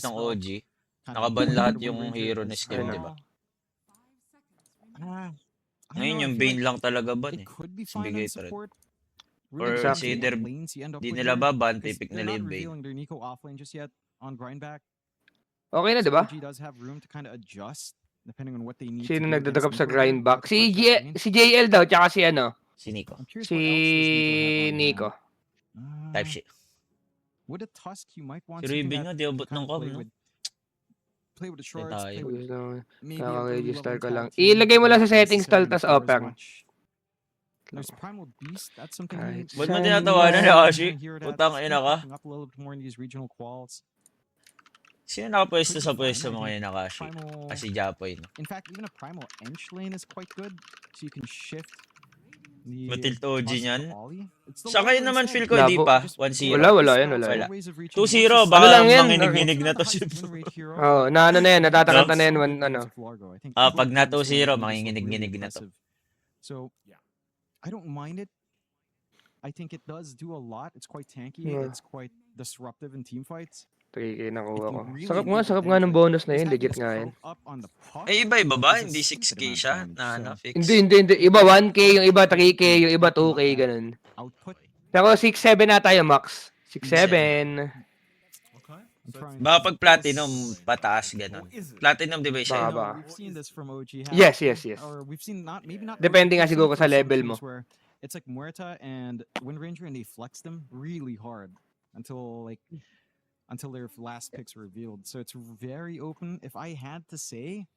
ng OG, nakaban lahat yung hero ni Skip, Ano? di ba? I don't Ngayon know, I yung feel Bane like lang talaga ban it eh. could be Si fine on Bigay Threat. support. Or Really Exactly. it's depends on either what lanes you end up di with nila here, baban, 'cause pick they're nila not yung Bane. revealing their Nico offlane just yet on Grindback. Okay na, So di ba? OG does have room to kind of adjust depending on what they need Sino to do against nagdadagap sa Nico here. grindback? But of course, that lane. Si JL daw, tsaka si ano? Si Nico. I'm curious Si what else does Nico have on Nico. hand. Type shit. With a Tusk, you might want Si something Raven that nga, di abot kind ng of com, play no? with the Di shards, tayo. play with maybe an early Kaka-register level ko lang. tag team, Ilagay mo but lang not sa settings tol, necessarily tas for as open. much. There's Primal Beast. That's something Kahit he Ba't mo saan tinatawanan man. ni Ashi? here Utang ina ka. picking up a little bit more in these regional quals. Sino nakapwesto Could sa be fine, pwesto I mo think. ngayon, Nakashi? Primal, Kasi Japoy, no? in fact, even a Primal Ench lane is quite good, so you can shift the Matilt OG Tusk to niyan. Ollie. It's the Sa kayo Lord naman instead. feel ko, hindi Labo. pa. Just 1-0. Wala, wala yan, spells, wala yan. other ways of reaching 2-0, more. Ano lang baka yan? manginig-ginig na Not to the si highest win rate hero. Oh, na ano na yan, natatakanta na yan. Still good Ano. because of Largo. I think Pag both na teams 2-0, still make this look manginginig-ginig really na to. impressive. So, I don't mind it. I think it does do a lot. It's quite tanky. Yeah. It's quite disruptive in team fights. 3K If nakuha you ko. really Sakap need the nga ng benefit, bonus na just yun. having Legit this nga yan. proc up on the puck Eh, iba-iba ba? is a Hindi stupid 6K amount of siya damage. na So, ano, fix? Hindi. Iba 1K, yung iba 3K, yung iba 2K, ganun. output. Pero 6-7 na tayo, Max. 6-7. I'm trying Baka to pag platinum, pataas ganun. Platinum, di ba Baka siya? ba? We've seen this from OG. Yes. Or we've seen not maybe not. Depende nga we've seen siguro it sa from some level mo. teams where it's like Muerta and Wind Ranger, and they flex them really hard until their last picks were revealed. So it's very open. If I had to say,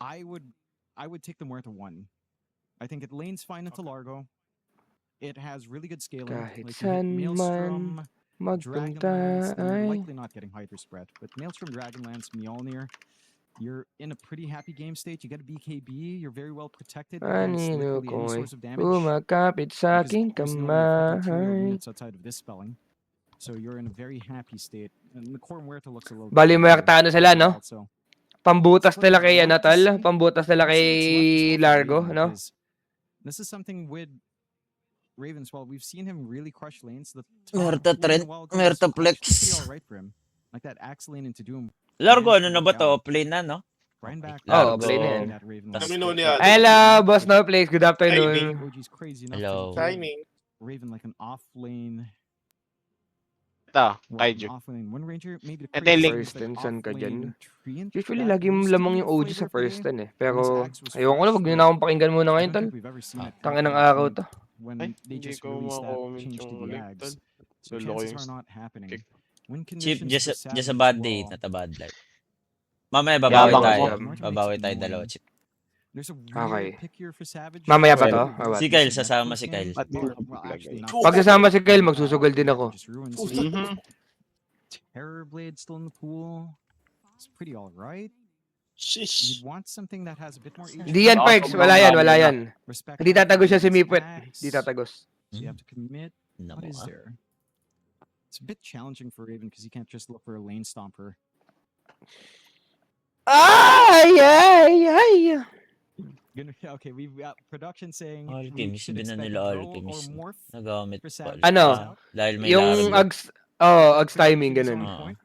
I would take the Muerta 1. I think it lanes fine into Largo. It has really good scaling. Kahit You hit saan Maelstrom, Magpunta Dragonlance. They're ay. likely not getting Hydra spread, but Maelstrom, Dragonlance, Mjolnir. You're in a pretty happy game state. You get a BKB. You're very well protected against Anino literally any ko'y source of damage. umakapit sa Because aking there's no affecting 2 kamay. units outside of this spelling. So you're in a very happy state. And the core Muerta looks a little Bali, bit Muerta ano sila, no? so Pambutas But nila I'd kay like to Natal. see- Pambutas nila I'd kay see what's left as well for Largo, Raven, no? because this is something with Raven as well. We've seen him really crush lanes. The Muerta top lane Trent, a while ago Muerta was actually Flex. pretty alright for him. Like that Axe lane into Doom. Largo, ano Managed to na ba work to? out. Play na, no? Grindback. Oo, Largo. play na yan. That Raven Tas- was Kami noon good. yan. Hello, Boss No Place. Good afternoon. OG's crazy enough Hello. to give Timing. Raven like an off lane. Ito, Well, Kaiju. an off lane Wind Ranger. Maybe the Ito yung crazy link. thing is, like, First and ka dyan. off-lane Treant. Usually, That lagi used to lamang be yung the OG flavor sa of the first game. eh. When Pero, his axe was ayoko na, fresh, wag nyo but na akong pakinggan muna I ngayon, don't tol. think we've ever seen it Tangin ng happen araw in to. when Ay, they hindi just ko released that ma-comment change to yung the link, Ags. tol. So Lolo chances yung are not happening. kick. When Chip, conditions just for a Savage bad as day, well, not a bad life. Mamaya Yabang babawi mo. tayo. Morton Babawi makes tayo it dalawa, annoying. Chip. There's a Okay. weird pick here for Savage. Mamaya pa Well, to? Well, Si Kyle, sasama si Kyle. At Well, yung actually not. Pag sasama si Kyle, magsusugal din ako. Just ruins it. Mhm. Terror Blade still in the pool. It's pretty alright. Shish. You'd want something that has a bit more Hindi yan, Baka Perks. sobrang Wala yan, dami wala na. yan. Respect Hindi tatagos siya si against Mipwet. Axe. Hindi tatagos. So you have to commit. No, What is ah. there? It's a bit challenging for Raven because you can't just look for a lane stomper. Ay! Okay, we've got production saying we Alchemist, should binan expect nila Drow or Alchemist. Morph. Nagamit For pa. Savage Ano? Dahil may Yung Largo. Ags timing, Production is ganun. on point.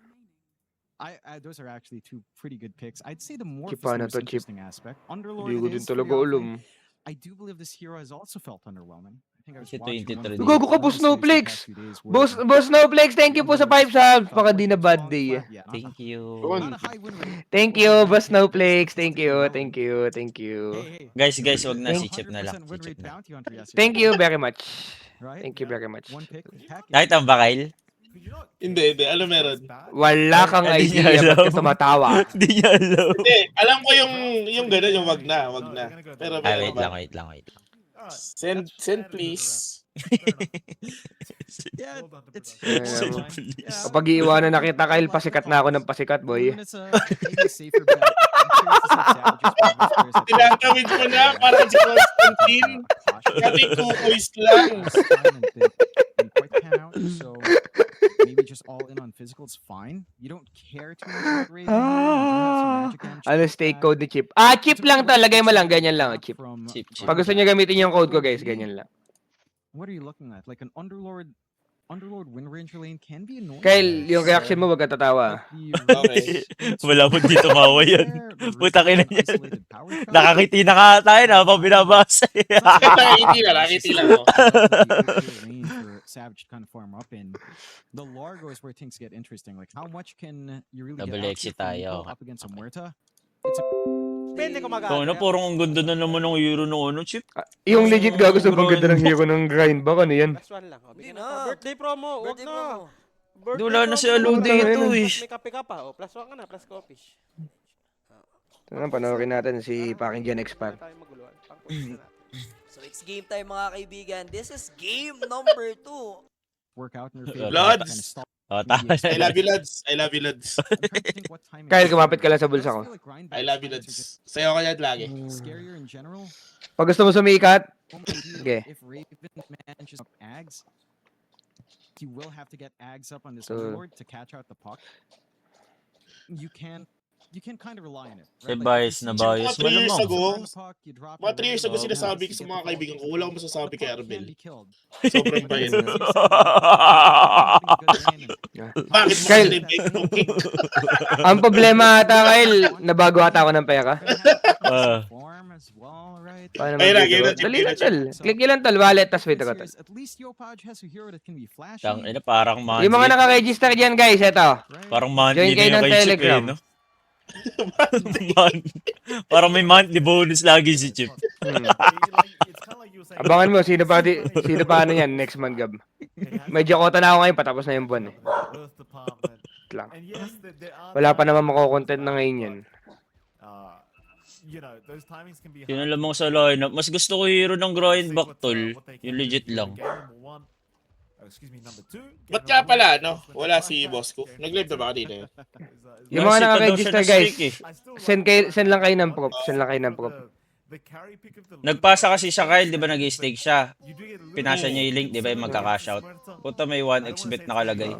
Those are actually 2 pretty good picks. I'd say the Morph is Chip the na most to, Chip. interesting aspect. Underlord Hindi ko it din is talaga pretty offlane. alam. I do believe this hero has also felt underwhelming. I think I was Si watching one of 23 the Gago ka po, performance streams the Snowflakes. past few days where Boss Snowflakes, thank you po sa 5 Underlords subs. felt Baka like di it na was bad falling day. flat. Yeah, Thank you. Yun. not a high win rate. Thank Over you, 90 Boss picks, Snowflakes. still Thank pretty you, relevant. thank you, thank you. Hey, Guys, wag na. Si Thank- Chip na lang. 100% Si win Chip rate na. bounty hunter yesterday. Thank you very much. Right? Thank you very much. One pick package. Kahit ang bakil. Hindi. Alam meron. Wala kang Hindi niya idea, ba't ka alam. tumatawa? Hindi niya alam. Hindi. Alam ko yung gano'n, yung wag na. Pero Ay, meron wait ba? lang. Send please. Yeah, it's Yeah, borderline. please. Yeah, Kapag iiwanan na kita, Kyle, pasikat na ako ng pasikat, boy. Balloon is maybe a safer bet. I'm curious to see if Savage is one of those players that Tinatawid mo na, parang si Constantine. Sabi, kukuis lang. Didn't quite pan out, so maybe just all in on physical is fine. You don't care too much about Raven here. You do have some magic damage. Ano stake code ni Chip? Chip lang to. Lagay mo lang. Ganyan lang, Chip. Chip. Pag gusto niyo gamitin yung code ko, guys, ganyan lang. What are you looking at? Like an Underlord Underlord Wind Ranger lane can be annoying. Kyle, yung reaction mo, wag ka tatawa. Okay. Wala mo di tumawa yan. Putang ina niya. yan. Nakakiti na nga tayo na habang binabasa. Nakakiti lang. Oh. Savage to kind of farm up in. The Largo is where things get interesting. Like, how much can you really Double get out exit here from tayo. Nico up against a Muerta? It's a Depende kung mag-ano. Kung ano, parang ang ganda na naman ng hero ng ano, Chip. Yung legit gago sa ganda ng hero ng grind ba? Ano yan? Plus one lang. O, bigyan Hindi na. na. Birthday promo. Huwag Birthday na. promo. Birthday Wala na si promo. Aludi ito, Plus eh. may kape ka pa. O, plus one ka na. Plus coffee. Ano, panoorin natin si Packing Gen Expand. Tayo maguluhan. Pang-push na natin. So it's game time mga kaibigan. This is game number 2. work out in your favor. Lods! Kind of stall O, the tama. I love you, lads. I love you, lads. I'm trying to think what timing Kyle, it is. kumapit ka lang sa It does bulsa ko. feel like grind I love you, back fights are lads. Sayo ka yan lagi. just scarier in general. Pag gusto mo sumikat, Okay. Okay. If Raven manages up Ags, he will have to get Ags up on this So- Lord to catch out the puck. You can kind of rely on it. Eh, Like, bias you na see- bias. Mga 3 years Malamang. ago, Turn the puck, you drop mga it, 3 years ago you sinasabi ko get sa the mga ball, kaibigan ko, the wala akong puck masasabi kay can Arbel. be killed. Sobrang bayan. Bakit mo Kyle. kasi yung mo kick? ang problema ata, Kyle, nabago ata ako ng pera. Paano Ayun na, mag-dito? game na, Dali game lang, na, tol. Click nyo lang, tol. Wallet, tas wait ako, tol. At least Yopaj has a hero that can be flashy. Tang ina, parang monthly. Yung mga naka-register dyan, guys, eto. Parang monthly Join kayo na yung ng kay Chip Telegram. eh, no? Parang may monthly bonus lagi si Chip. Abangan mo, sino pa ano yan, next month, Gab. Medyo kota na ako ngayon, patapos na yung buwan eh. Lang. Wala pa naman mako-content na ngayon yan. Yun ang lamang sa lineup. Mas gusto ko hero ng grind back, tol. Yung legit lang. Ba't nga pala, no? Wala si boss ko. Nag-live na ba kanina yun? Yung mga Kasi naka-register, daw siya guys, na-streak eh. send lang kayo ng prop. Send lang kayo ng prop. Nagpasa kasi siya, Kyle, di ba nag-stake siya? Pinasa niya yung link, di ba yung magka-cash out? Puta may 1x bet nakalagay.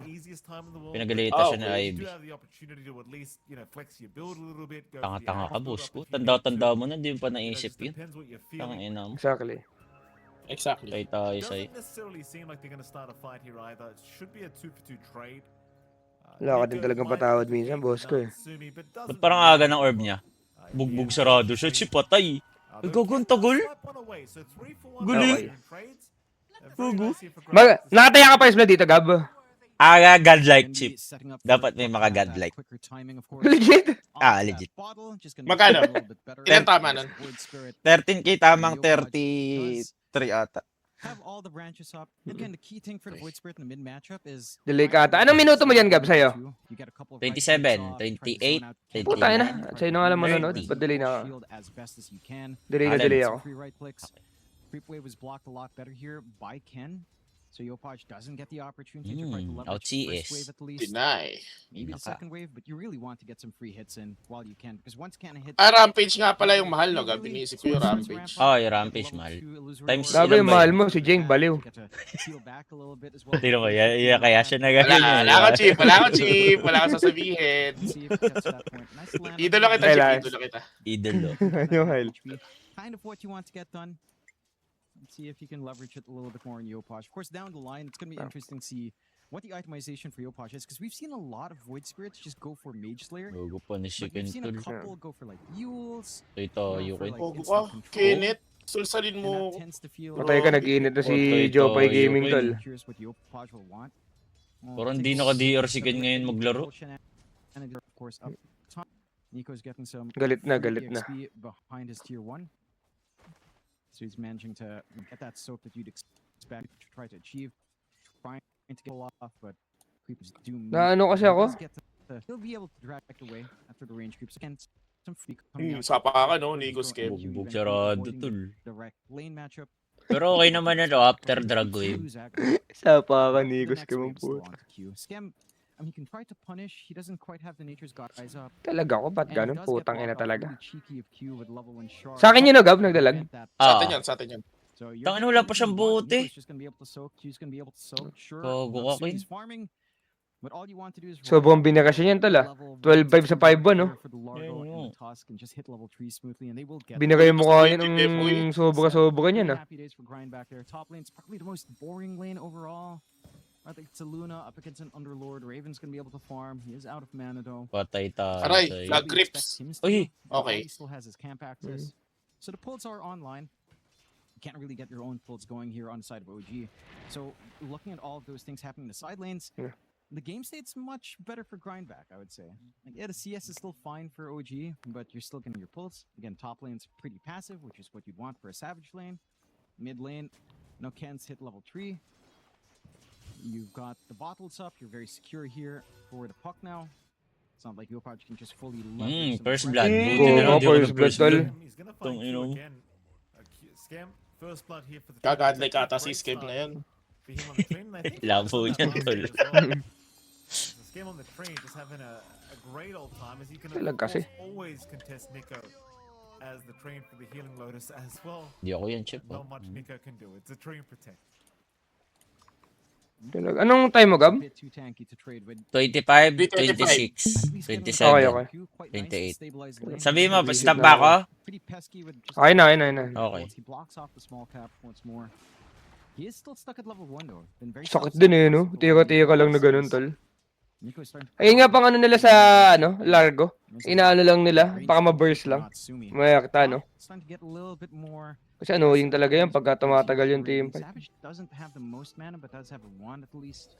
Pinagalita siya ni Ivy. Tanga-tanga ka, boss ko. Tanda-tanda mo na, di mo pa naisip yun. Tanga ina mo. Exactly. Exactly. Tay tayo sa'yo. Wala ka din talagang patawad minsan, boss ko eh. Ba't parang aga ng orb niya? Bugbog sarado siya, Chip, patay. Ay, gago, ang tagal. Galing. Gugu. Nakataya ka pa isla dito, Gab. Aga, godlike, Chip. Dapat may maka-godlike. Legit? Legit. Magkano? Ilan tama nun? 13k, tamang 33 ata. Have all the branches up. Again, the key thing for the Void Spirit in the mid matchup is Delay ka ata. Anong minuto mo dyan, Gab, sa'yo? You get a couple of 27, right clicks, try to 28, zone out, 29. Putay na. Sa'yo na nga lang manonood. 30. Ba't delay na ako? Shield as best as you can. Delay na Alin? delay Some ako. free right clicks. Creep wave was blocked a lot better here by Ken. So Yopaj doesn't get the opportunity to try to leverage the OTS. first wave at least. Deny. Maybe the Naka. second wave, but you really want to get some free hits in while you can. Because once Ken hits... Rampage nga pala yung mahal, no? Gabi niisip ko yung Rampage. Oh, yung Rampage, mahal. Times Sabi yung mahal mo, si Jeng baliw. Tingnan mo, kaya siya Wala, nagaganyan. wala ako, Chip. Wala ako, Chip. Wala akong sasabihin. Idolo kita, Chip. Kailan? Idolo kita. Idolo. Ano, Kyle? Kind of what you want to get done. Let's see if you can leverage it a little bit more in Yopaj. Of course, down the line, it's going to be interesting to see what the itemization for Yopaj is, because we've seen a lot of Void Spirits just go for Mage Slayer. Gogo pa ni But we've Chicken seen a Tool. couple go for like Yules. Ito, you can. Pogo ka. Kenneth. Sulsalin And mo. that tends to feel Patay ka, nag-iinit na si Patay Jopay tayo, Gaming, Kyle. tol. curious what Yopaj will want. Parang di naka-DR si Ken ngayon maglaro. And of course, up top, Nico's getting some Galit na, free galit na. XP behind his tier 1. So he's managing to get that soak that you'd expect to try to achieve. Trying to get off, but creepers do move. Na ano kasi He ako? does get he'll be able to drag away after the range creeps. Again, some free coming out. Sapa ka, no? Nico's Kev. Bugbog sarado, tol. Direct lane matchup. Pero okay naman na after drag wave. Isa pa ka, The Nikos next ka mong wave is still puto. on to queue. Scam, he can try to punish. He doesn't quite have the nature's guys up. Talaga ko, ba't And he ganun? does get Putang ina blocked off talaga. really cheeky of Q with level 1 shard. Sa akin yun, no, Gab, nagdalag. Sa atin yan, sa atin yan. So you're Tangina, just wala gonna pa siyang be one. bote. Nico's just gonna be able to soak. Q's gonna be able to soak. Sure. Gago ka, Soon Ken. he's farming. But all you want to do is Sobrang binakasyon yan, tol, ah. 12-5 sa 5-1, no? For the Largo and the Tusk and just hit level 3 smoothly and they will get Binigay mo Gusto ko kaya yung TF, uy. ng sobra-sobra niyan, ah. Happy days for grind back there. Top lane's probably the most boring lane overall. I think it's a Luna up against an Underlord. Raven's gonna be able to farm. He is out of mana though. Patay tayo. Aray, sa'yo. flag Probably grips. expect Sims Uy. to, but Okay. He still has his camp access. So the pulls are online. You can't really get your own pulls going here on the side of OG. So looking at all of those things happening in the side lanes, Yeah. the game state's much better for Grindback, I would say. Like, yeah, the CS is still fine for OG, but you're still getting your pulls. Again, top lane's pretty passive, which is what you'd want for a Savage lane. Mid lane, no Ken's hit level 3. You've got the bottles up. You're very secure here for the puck now. It's not like Yopaj can just fully leverage some First pressure. blood. Mm, Buti na lang, di ako first blood, nag-first tol. blood. He's gonna Tong find ino Q mo. again. Scam, first blood here for the Gagadlay ka ata Great si Skip start na yan. for him on the train, and I think Labo that's niyan, on that tol. as well. The Scam on the train just having a great old time as he can Talag of course, kasi. always contest Nico as the train for the healing Lotus as well. Di ako yan, Chip. Not much Nico can do. It's a train protect. Talaga. Anong time mo, Gab? A bit too tanky to trade with. 25, 25. 26, At least getting 27. Okay, okay. Q quite nice to 28. stabilize the lane. Sabi mo, Legit stop na ba ako. ako? Pretty pesky with just Okay na, okay na, okay na. Okay. He blocks off the small cap once more. He is still stuck at level 1 though. Been very Sakit din eh, no? Tira-tira lang na ganun, tol. Nico is starting to Ayun nga pang ano nila sa, ano, Largo. Inaano lang nila, baka ma-burst lang. Mayakta, no? Starting to get a little bit more. Kasi annoying talaga yan pagka tumatagal yung team fight. Savage doesn't have the most mana, but does have a wand at least.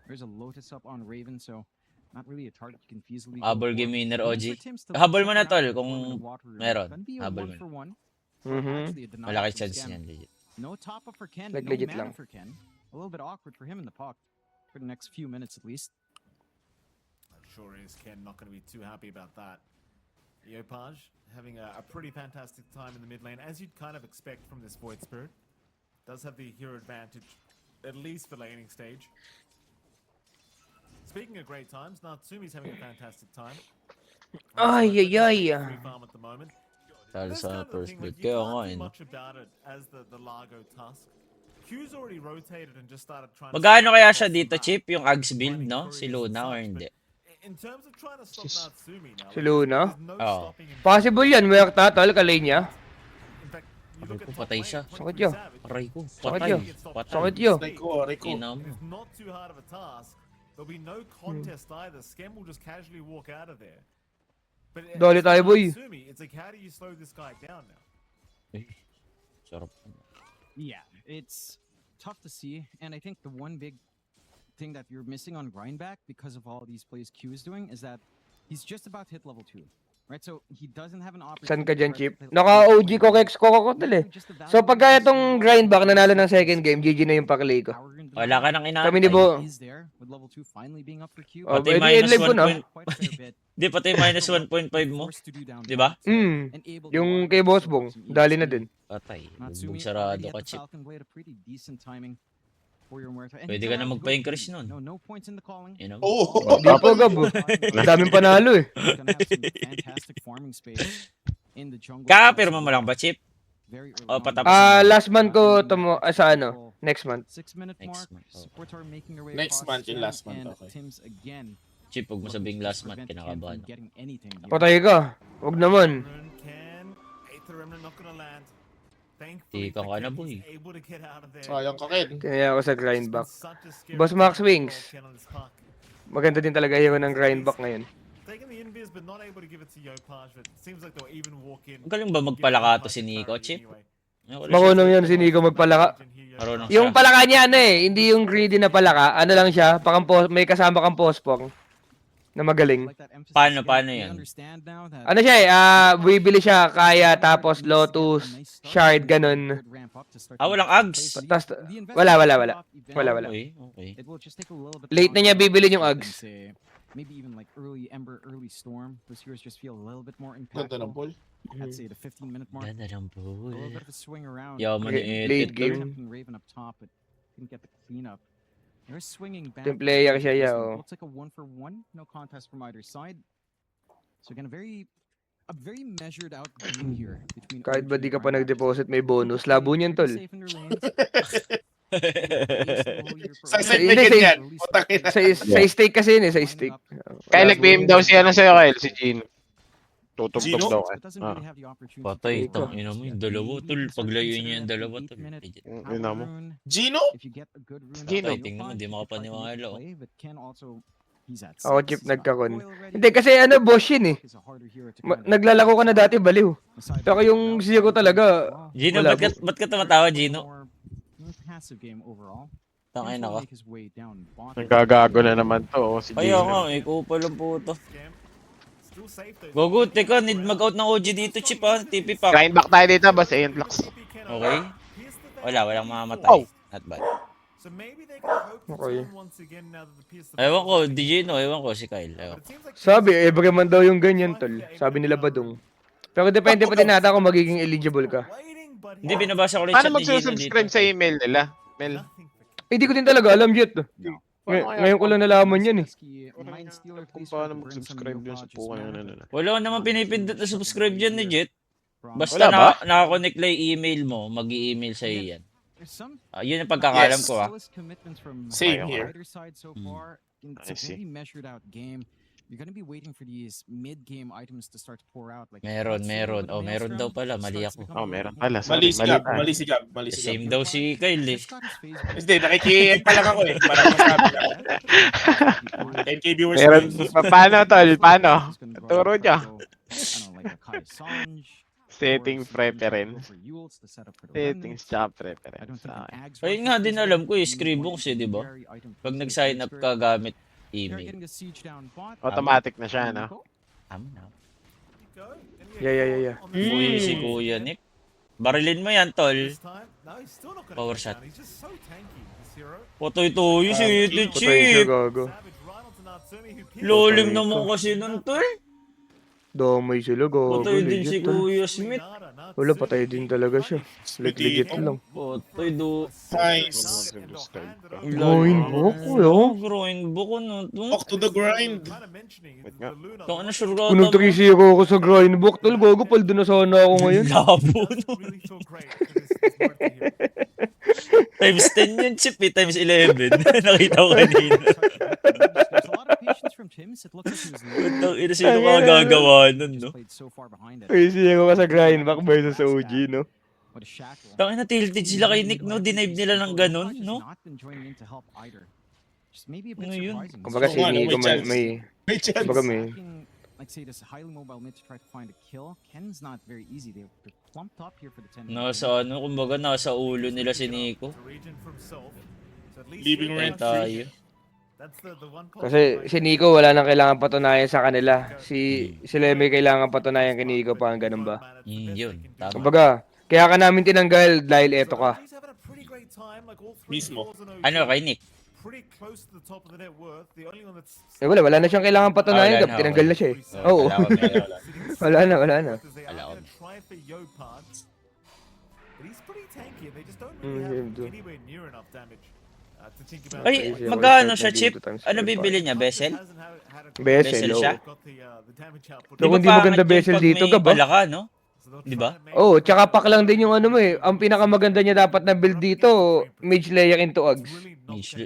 There's a Lotus up on Raven, so not really a target you can feasibly. go Habol for. game winner, Room OG. for Tims to Habol mo na, stick tol, around kung for the water room. meron. Gonna be a Habol 1 mo. for 1. Mhm. Actually, a denial Malaki from chance Scam. niyan, legit. No top up for Ken. Like, no legit mana lang. for Ken. A little bit awkward for him in the puck for the next few minutes at least. Sure is Ken not going to be too happy about that. Yopaj having a pretty fantastic time in the mid lane, as you'd kind of expect from this Void Spirit. Does have the hero advantage, at least for laning stage. Speaking of great times, Natsumi's having a fantastic time. Ay, ay, ay. Free farm at the moment. Talo That's sa kind of the first thing, blood. like, you Kaya can't nga do eh, no? much about it as the Largo Tusk. Q's already rotated and just started trying to Magkano stop kaya across siya the dito, map. Chip? Yung Ags build, Finding no? couriers Si and Luna such, or but hindi? In terms of trying to stop Natsumi now, Si Luna? there's no Oh. stopping him. Possible yan, mayakta, tol, kalay niya. In fact, you Aray look ko, at top patay lane, siya. 23 Sakit yun. Savage, Aray ko, Sakit patay. yun. Patay. Sakit yun. Rico, Rico. Inam. It is not too hard of a task. There'll be no contest either. Scam will just casually walk out of there. But Dali tayo, boy. Natsumi, it's like, how do you slow this guy down now? Sarap. Yeah, it's tough to see, and I think the one big thing that you're missing on Grindback because of all these plays Q is doing is that he's just about to hit level 2. Right, so he doesn't have an opportunity. San ka dyan, for- Chip? to- Naka-OG ko Kex ko tol eh. Just the value So of pagka this itong small Grindback box nanalo is ng second game, GG na yung paklay ko. power and Wala ka nang inaantay. Kami ni Bo. is there with level 2 finally being up for Q. Oh, Pati pwede minus i-live ko 1 na. point. Quite a fair bit. Di, pati minus 1.5 mo. Forced to do down Di ba? jobs, Hmm. and able to Yung walk kay away Boss from Bong, some dali na EXP. din. Patay. Natsumi Bugbog sarado already ka, at the Chip. Falcon Blade, a pretty decent timing for your Muerto. And Pwede he's ka na allowed to go magpa-increase for it. nun. No points in the calling. You know? Oh, Di po, Gab. Daming panalo eh. He's gonna have some fantastic farming space in the jungle. Kakapirma mo lang ba, Chip? Very early Oh, on. patapos Last month ko sa ano, next month. 6-minute Next mark. month, oh. Supports are making their way Next across month, yung Scam last month, and okay. Tims again. Chip, huwag mo sabing last month, Prevent Ken from kinakabahan. getting anything here. Patay ka. Huwag naman. Rune can. Aether Remnant not gonna land. Di Thankfully, ka for na, Ken, boy. he's able to get out of there. sayang ka, Ken. Kaya ako sa It's been Grindback. such a scary Boss Max time Wings. for Ken on this puck. Maganda din talaga hero ng Grindback ngayon. Taking the invis but not able to give it to Yopaj, but it seems like they'll even walk in. Ang galing ba magpalaka to si Nico, Chip? Wala siya. Marunong yan si Nico magpalaka. Marunong Yung siya. palaka niya ano eh, hindi yung greedy na palaka. Ano lang siya, may kasama kang pospong na magaling. Like that emphasis Paano- again, paano we yan? understand now that- Ano siya eh, bibili siya, kaya tapos Lotus, Shard, ganun. Walang Ags? Tas- wala. Wala. Okay, okay. It will just take a little bit Late na niya longer bibilin yung than, Ags. say, maybe even like early Ember, early Storm. Those heroes just feel a little bit more Ganda ng impactful. ball. I'd say the 15-minute mark. Ganda ng A little bull. bit of a swing around. Yaman ni Late Edit. game. Attempting Raven up top, but couldn't get the cleanup. They're swinging back. Yung player siya, yeah, oh. Looks like a 1-for-1. No contest from either side. So again, a very measured out game here between. Kahit OG ba di ka and pa Grindback. nag-deposit, may bonus. Labo niyan, tol. Safe in their lanes. Sa Sa- set hindi, na sa- ganyan. Putangin na. Sa stake kasi yun eh, sa stake. Kyle, nag-BM daw siya ano sa'yo, Kyle, si Gino. Tutugtog Gino? daw but doesn't Ah. really have the opportunity Patay, to- tangina mo yung dalawa, tol. Paglayo niya yung dalawa, tol. Ina mo. Gino? If you get a good rune Gino. out of Tingnan mo, Yopaj, di you could try to make makapaniwala, a oh. play, but Ken also, he's at Ako, 6, Chip, he's got nagkakon. Coil already. Hindi, kasi ano, boss yun eh. Is a harder hero to kind of- Naglalako ka na dati, baliw. Aside Pero from yung that, zero talaga, Gino, Wala ba't ka tumatawa, Gino? more passive game overall. Tangin ako. Make his way down bottom. Nagkagago na naman to. Si Kaya Gino. nga, ikaw palang puto. Scam. Still safe though. Gogo, teka, need mag-out ng OG dito, Chip, ha? TP pack. Grind back tayo dito, boss. Ayan, Flux. Okay. Walang mamatay. Oh. Not bad. So maybe they can hope to Okay. turn once again now that the Pierce the Ewan ko, di Gino, ewan ko, si Kyle. Ewan. But it seems like sabi, every man daw yung ganyan, tol. Sabi nila Badong. Pero depende pa din nata kung magiging eligible ka. waiting, but Hindi, binabasa ko rin Paano chat ni Gino magsusubscribe dito. sa email nila? Mel, nothing for Eh, di ko din talaga alam, Jet. Ngayon ko lang nalaman yan eh. kung paano mag-subscribe yun sa puka yun. Wala naman pinipindot na subscribe dyan ni Jet. Basta Wala ba? nakakonect lang yung email mo, mag-i-email sa'yo yan. Yun yung pagkakalam ko, ah. Same here. I see. You're gonna be waiting for these mid-game items to start to pour out. Like Meron. Oh, meron daw pala. Mali ako. Oh, meron pala. Mali si Gab, tayo. mali si Gab. Same daw si Kyle, eh. Hindi, nakiki-AM pa lang ako eh. Para masabi lang. 10k viewers Meron. na yun. Paano, tol? Paano? Turo niya. Setting preference. Settings tsaka preference. Ayun nga din alam ko, eh, Scribbles, eh, di ba? Pag nag-sign up ka gamit email. Automatic na siya, no? Tama na. Yeah. Kuya si Kuya Nick. Barilin mo yan, tol. this time. No, he's still not gonna Power get shot. down. He's just so tanky, this hero. Potoy-toyo si Ito Patay siya, Chip. gago. Savage right onto Natsumi, who pierced Lolim Patay naman ka. kasi nun, tol. Damay sila, gago. Patay din si Legit, tol. Kuya Smith. Wala, patay din talaga siya. Legit lang. Potoy do. Nice. Going book, yo. Grind book ko na to. Talk to the grind. Kung ano sure ka Kung nag-3-0 ako sa grindbook, tol, gago, paldo na sana ako ngayon. Labo no. Times 10 yun, Chip, eh. Times 11. Nakita ko kanina. There's a lot of patience from Tims. It looks like he was Putang ina, sino ka gagawa nun, no? played so far behind it. 3-0 ka sa grindback versus sa OG, no? What a shackle. Tangina, tilted sila kay Nick, no? Denive nila ng ganun, no? Not been joining in to help either. Just maybe a bit Ano yun? surprising. Kumbaga si So, ano, Nico may chance. may... May chance. Kumbaga may... Like say this highly mobile mid to try to find a kill. Ken's not very easy. They're clumped up here for the 10. Nasa ano, kumbaga nasa ulo nila si Nico. Leaving rent Tayo. Kasi si Nico wala nang kailangan patunayan sa kanila. Sila may kailangan patunayan kay Nico pa, ganun ba? Yun, tama. Kumbaga, kaya ka namin tinanggal dahil eto ka. Mismo. Ano kay Nick? Wala na siyang kailangan patunayan, Wala na, tinanggal okay. na siya eh. Oo. Wala ko, meron. Wala na. Wala ko. Ay, Crazy, magkano ako siya, start Chip? na dito times Ano 4 bibili niya? Bessel? Bessel, siya? So, kung di maganda bezel dito, gaba? Palaka, no? Di ba? Oh, tsaka pack lang din yung ano mo eh. Ang pinakamaganda niya dapat na build dito, Mage Layer into Ags.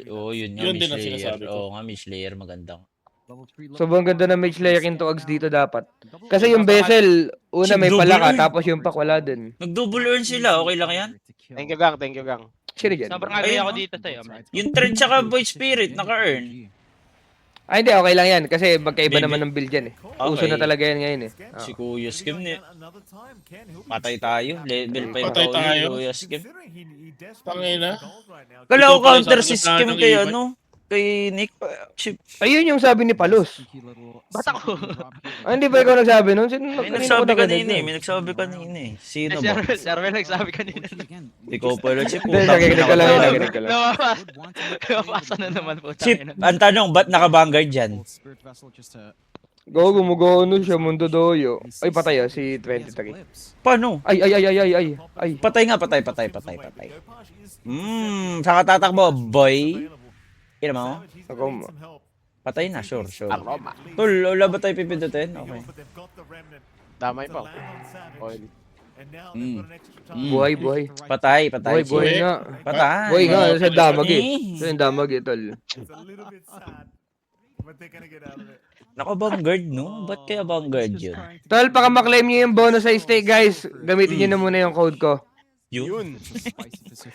Oo, yun nga, Yun din Mage ang Layer. sinasabi ko. Oo nga, Mage Layer, maganda. Sobrang ganda na Mage Layer into Ags dito dapat. Kasi yung bezel, una may Double palaka, earn. tapos yung pack wala din. Nag-double earn sila, okay lang yan? Thank you, gang. Thank you, gang. Sino dyan? Sobrang agree Ayun, ako no? dito sa'yo, man. Yung Trend tsaka Void Spirit, naka-earn. Ay, hindi, okay lang yan. Kasi magkaiba Baby. naman ng build yan eh. Uso Okay. na talaga yan ngayon eh. Si Kuya Skim ni. Patay tayo. Level 5 Patay tayo. Kuya Skim. Tangina. Kala ko Ikaw pala counter sa si kasahan Skim ng kay ibay. ano? Kay Nick. Chip. Ayun yung sabi ni Palos. Ba't ako? Ah, hindi ba ikaw nagsabi nun? Sino May kanino nagsabi ko narinig kanina eh. yun? May nagsabi kanina eh. Sino Si ba? Arvel nagsabi kanina. Ikaw pala, Chip. Hindi, nakikinig ka lang yun, nakikinig ka lang. Nawawasa na naman po. Chip, ang tanong, ba't naka-vanguard dyan? Go, gumugo siya, Mundo Doyo. Ay, patay ah, si 23. Paano? Ay. Patay nga, patay. Saka tatakbo, boy. Kira mo? Ako mo. Patay na, sure. Aroma. Tol, wala ba tayo pipindutin? Okay. Damay pa. Oil. Buhay. Patay. Buhay nga. Patay. Buhay nga, sa damag eh. Sa damag eh, tol. but they're gonna get out of it. Naka-Vanguard, no? Ba't kaya Vanguard yun? Tol, baka maklaim nyo yung bonus sa stake, guys. Gamitin nyo na muna yung code ko. Yun.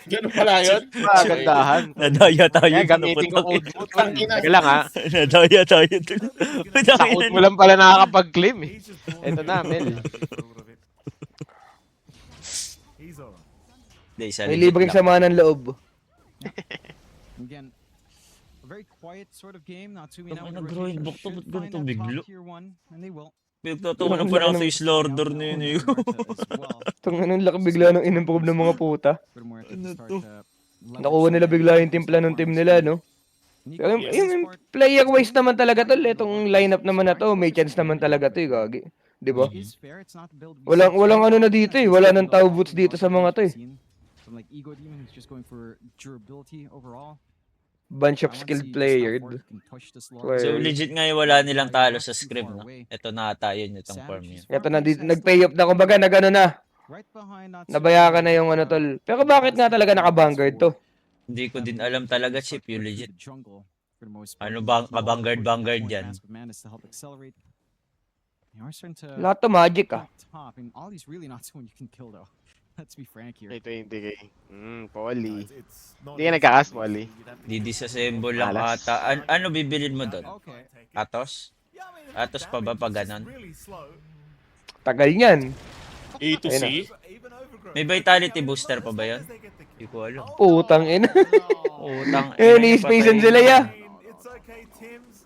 Ganun pala yun? Magandahan. Nadaya tayo. Yan, gamitin ko code mo. Teka lang ha. Nadaya tayo. Sa code mo lang pala nakakapag-claim eh. Ito na, Mel. He's alright. May libreng sama ng loob. Again, a very quiet sort of game. Not too many. Nag-drawing book to, ba't ganito biglo? And they will. Pinagtatawa na pa lang sa Slaughter na yun eh. Itong anong laki bigla nung in-improve ng mga puta. Nakuha nila bigla yung timpla ng team nila, no? Pero yung player-wise naman talaga tol, itong lineup naman na to, may chance naman talaga to, gagi. Di ba? Walang ano na dito eh, wala nang tao boots dito sa mga to eh. Like Ego Demon who's just going for durability overall. Bunch of skilled players. So legit nga yung wala nilang talo sa script, no? Ito na ata yun, itong form yun. Ito na, nag-pay up na, kumbaga nag-ano na. Nabayakan na yung ano tol. Pero bakit nga talaga naka-vanguard to? Hindi ko din alam talaga, Chip, yung legit. Ano bang ka-vanguard yan? Lahat to magic ah. And Ollie's really not someone you can kill though. Let's be frank here. Ito yung DK. Poli. Hindi ka nagkakas, Poli. Di-disassemble lang ata. Ano bibilin mo doon? Atos? Atos pa ba pag ganon? Tagal niyan. A to C? May vitality booster pa ba yun? Hindi ko alam. Putang ina. Utang. I-spacean sila ya.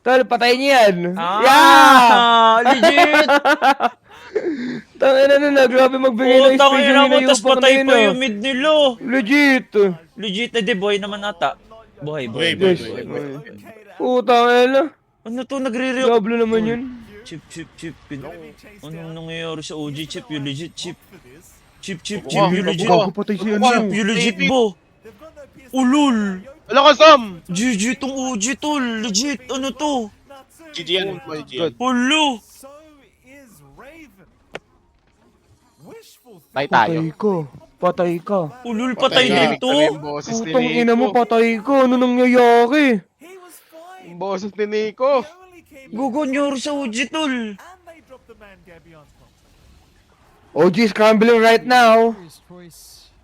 Tol, patay niya yan. Legit! Tangina na, grabe magbigay ng Utang space ina mo, yung tas patay pa yung mid nilo. Legit. Legit na boy naman ata. Buhay. Utang ina. Ano to, nagre-react? Diablo naman yun. Chip. Anong nangyayari sa OG, Chip? Yung legit, Chip. Chip, yung legit. Patay siya Chip, yung legit, bo. Ulul. Wala ka, Sam! GG tong OG, tol. Legit, ano to? GG yan. Good. Ulo. Patay ka. Ulul, patay din to. Putang ina mo, patay ka. Ano nangyayari? Yung boses ni Nico. Gugonyor sa OG, tol. OG scrambling right now.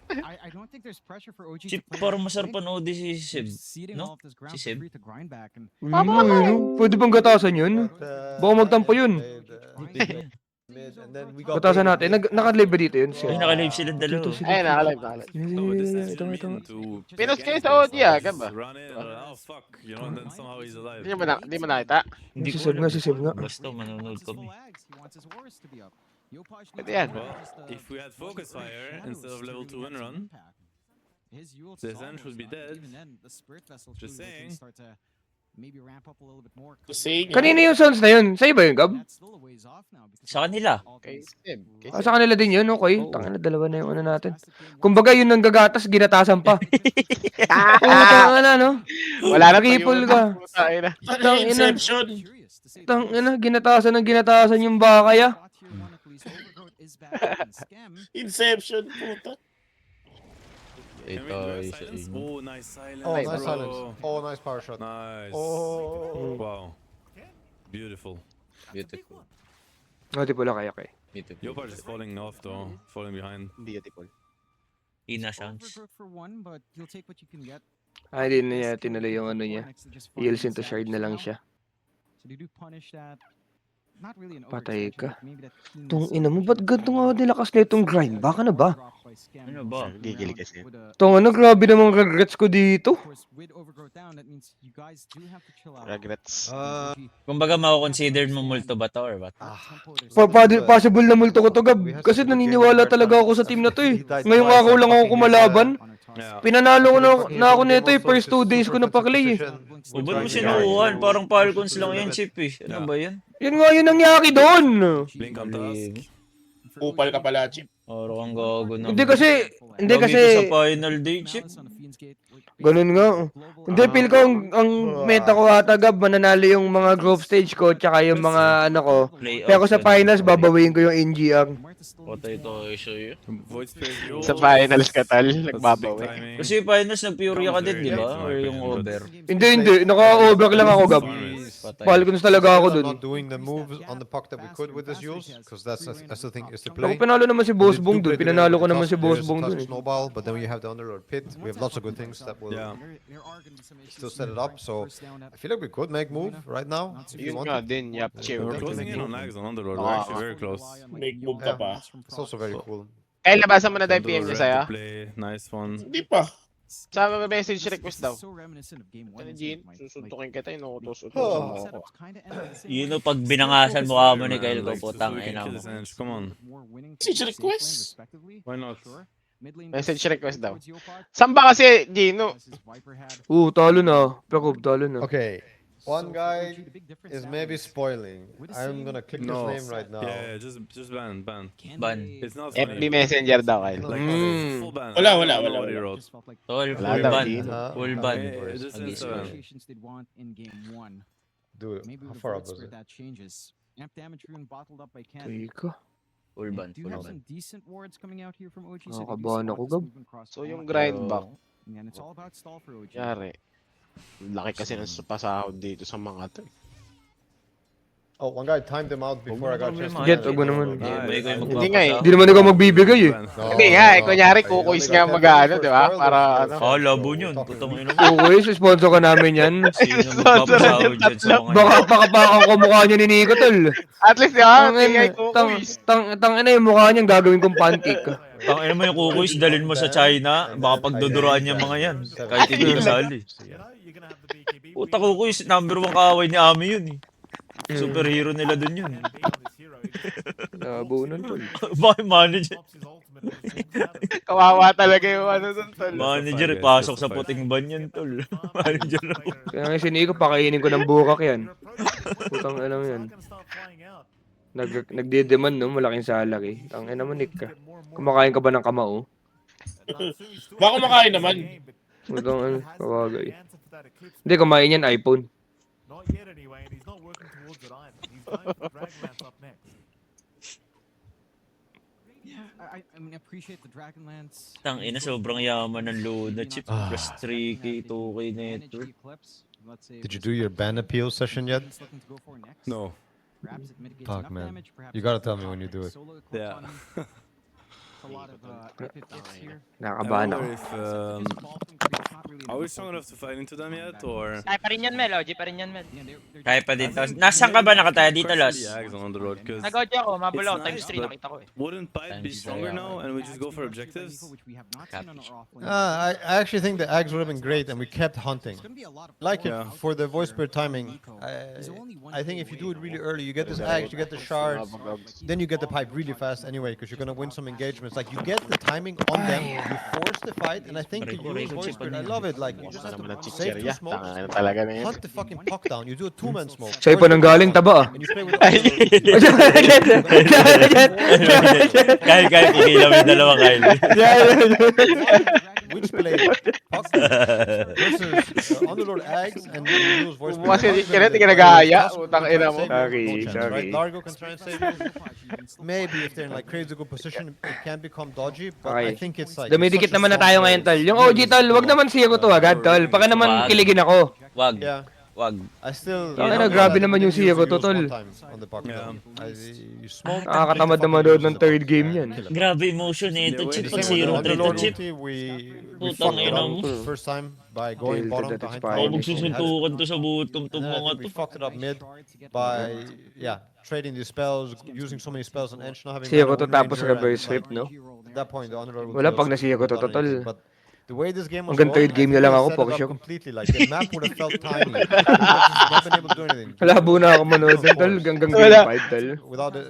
I don't think there's pressure for OG Chip, to play parang that. masarap panood si Sib. Seeding No? off this ground Si for Sib. Free to grind back and Pwede bang gatasan yun? Baka magtampo yun. Gatasan natin. Naka-live ba dito yun? Ay, nakalive silang dalawa. Ay, nakalive. Ito. Pinos kayo sa OG ah, kan ba? Hindi mo nakita? Hindi Si ko Sib nga. Basta manonood kami. Pwede yan. If we had focus fire instead of level 2 and run, the Zen should be dead. Just saying. Kanina yung sounds na yun? Sa'yo ba yun, Gab? Sa kanila. Kay Sib. Sa kanila din yun, okay. Tangina, dalawa na yung ano natin. Kumbaga yun ang gagatas, ginatasan pa. Tangina, no? Wala na Triple ka. Tangina, ginatasan yung bakaya. Inception, puta. Oh, nice silence. Nice bro. silence. Oh, nice power shot. Nice. Oh. Wow. Beautiful. Hindi pala kaya kay. Yopar is falling off though. Falling behind. Beautiful. Ina sounds. Hindi na niya tinalo yung ano niya. Heals into shard na lang siya. Patay ka. Tung ina mo, ba't ganito nga nilakas na itong grind? Baka na ba? Ano ba? Gigil kasi. Tung ano, grabe namang regrets ko dito. Regrets. Kumbaga, mako-consider mo multo ba to or what? Possible na multo ko to, Gab. Kasi naniniwala talaga ako sa team na to eh. Ngayong araw lang ako kumalaban. Pinanalo ko na ako nito eh. First 2 days ko na pa-clay eh. O ba't mo sinuuhan? Parang Falcons lang yan, Chip eh. Ano ba yan? Yun nga yun nangyari doon. Blink on task. Upal ka pala, Chip. Oro kang gago na. Hindi kasi sa final day, Chip. Ganun nga. Hindi, feel ko ang meta ko ata, Gab, mananalo yung mga group stage ko tsaka yung mga ano ko. Pero sa finals, babawiin ko yung NGR. Patay tayo sa'yo. Sa finals ka, Tal. Nagbabawi. Kasi finals, nag-Fury ka din, di ba? Or yung over? Hindi. Naka-over lang ako, Gab. Falcons talaga ako dun. Not doing the moves on the puck that we could with this Jules, because that's I still think is the Ako play. pinalo naman si Boss Bong dun. Duplicate Pinanalo ko the naman si Tusk, Boss there's Bong Tusk dun eh. Snowball, but then you have the Underlord Pit. We have lots of good things that will still set it up. So I feel like we could make move right now. If you Yun want nga to. din, yap, chill. We're closing in on Ags on Underlord. We're actually very close. Make move ka pa. It's also very cool. Kaya labasan mo na tayo PM niya Underlord sa'yo. ready to play. Nice one. Hindi pa. Sa message request daw. So reminiscent of game 1. Ano, Jean? Susuntukin kita, inuutos-utos Oh. mo ako. Yun o, pag binangasan mukha mo ni Kyle ko, Like, putang so we can ina kill mo. this Ange. Come on. Message request? Why not? Message request daw. Saan ba kasi, Gino? Talo na. Jacob, talo na. Okay, one guy is maybe spoiling. I'm gonna click his No. name right now. Yeah, just ban. Ban. It's not FB funny. Messenger daw, Kyle. Like, Mm. full ban. Wala. I don't know what he wrote. Tol, Wala full daw, ban. Gino. Full ban. Eh, just Agis so- ko. Dude, how far up was it? Teka. Full ban, Do full have ban. some decent wards coming out here from OG. So they do Nakakabahan spot ako, this Gab. movement cross So yung all. grind Oo. back, And it's all about stall for OG. yari. Laki kasi ng pasahod dito sa mga to. Oh, one guy timed him out before I got a chance to Get, manage wag mo it. naman. Hindi, may ko yung Hindi nga eh. magpapasa. Hindi naman ikaw magbibigay eh. No, Hindi nga eh, no. kunyari I kukuis only nga got mag-ano, that di ba? first Para spoil ano. the Oh, first labo show. yun. We're Putang talking ina mo. Okay, sponsor ka namin yan. Sino magpapasahod dyan sa mga Baka pakapakang ko mukha niya ni Nico, tol. At least, di ba? Tang Hindi nga ina, kukuis. tang ina yung mukha niyang gagawin kong pancake. Tang ina mo yung kukuis, dalhin mo sa China. Baka pagduduraan niya mga yan. Kahit hindi kasali. Puta kukuis, number 1 kaaway ni Ami yun eh. Superhero nila dun yun. Labo nun, tol. Bakit manager? Kawawa talaga yung ano dun, tol. Manager, pasok sa puting ban yan, tol. Manager na po. Kaya nga si Nico, pakainin ko ng bukak yan. Putang ina mo yan. Nagde-demand, no? Malaking salary. Tang ina mo, Nick ka. Kumakain ka ba ng kamao? Baka kumakain naman. Putang ina, kawagay. Hindi, kumain yan iPhone. Not yet anyway, and he's not working towards it either. He's going for Dragonlance up next. I mean, I appreciate the Dragonlance. Tang ina, sobrang yaman ng Luna chip. Plus 3k, 2k neto. Did you do your ban appeal session yet? No. Fuck, man. You gotta tell me when you do it. Yeah. Nakakabahan ako. If, are we strong enough to fight into them yet, or? Kaya pa rin yan, Mel. OG pa rin yan, Mel. Kaya pa din. Nasaan ka ba nakataya dito, Los? The Ags on the road, 'cause Nag-OG ako, mabula ako. It's Times nice, 3, but- nakita ko eh. wouldn't Pipe be stronger now, and we just go for objectives? I actually think the Ags would have been great, and we kept hunting. Like it, Yeah. for the voice spirit timing, I think if you do it really early, you get this Ags, you get the shards, then you get the pipe really fast anyway, because you're gonna win some engagements. Like you get the timing on them, you force the fight, and I think you use voice spirit. I love it. Like you just have Naman ng to save two chicherya. smokes, Tanga na talaga na yun. hunt the fucking puck down. You do a two-man smoke. Sa'yo pa nang galing, taba ah. And you play with Kyle, pigilan mo yung dalawa, Kyle. which play puck versus Underlord Ags, and you use voice Bukas spirit. yung chicherya, di ka nag-aaya. Utang ina mo. Sorry, Right? sorry. Largo can try and save you. Maybe if they're in like crazy good position, it can become dodgy. But I Okay. think it's like Dumidikit such a naman na strong tayo play. ngayon, tol. Yung OG, tol, wag naman siya ko to agad, tol. Baka naman Wag. kiligin ako. Wag. Yeah, Wag. I still. Tangina, grabe naman yung siya ko to, tol. On the puck, Yeah. you smoke. Nakakatamad naman doon ng third game yan. Grabe emotion nito, chip. Pag Same with 0-3 to, Underlord chip. ulti, we Putang fucked it ina up mo. first time by going Till bottom that behind. it's fine. Ako Paul. magsusuntukan to sa butong And tong then I mga think to. we fucked it up mid by trading these spells, using so many spells on Ench, not having. Siya mana, ko to Wind tapos Ranger, reverse and, sweep, no? At that point, the Underlord would Wala, kill pag us. nasiya ko to, We've done totol. anything, but the way this game was Hanggang third going, game I na lang think ako, we set it Pokeshock. up completely. Like the map would have felt tiny. We would have not been able to do anything. Labo na ako manood doon, tol. Hanggang game Wala. 5, tol. Without it,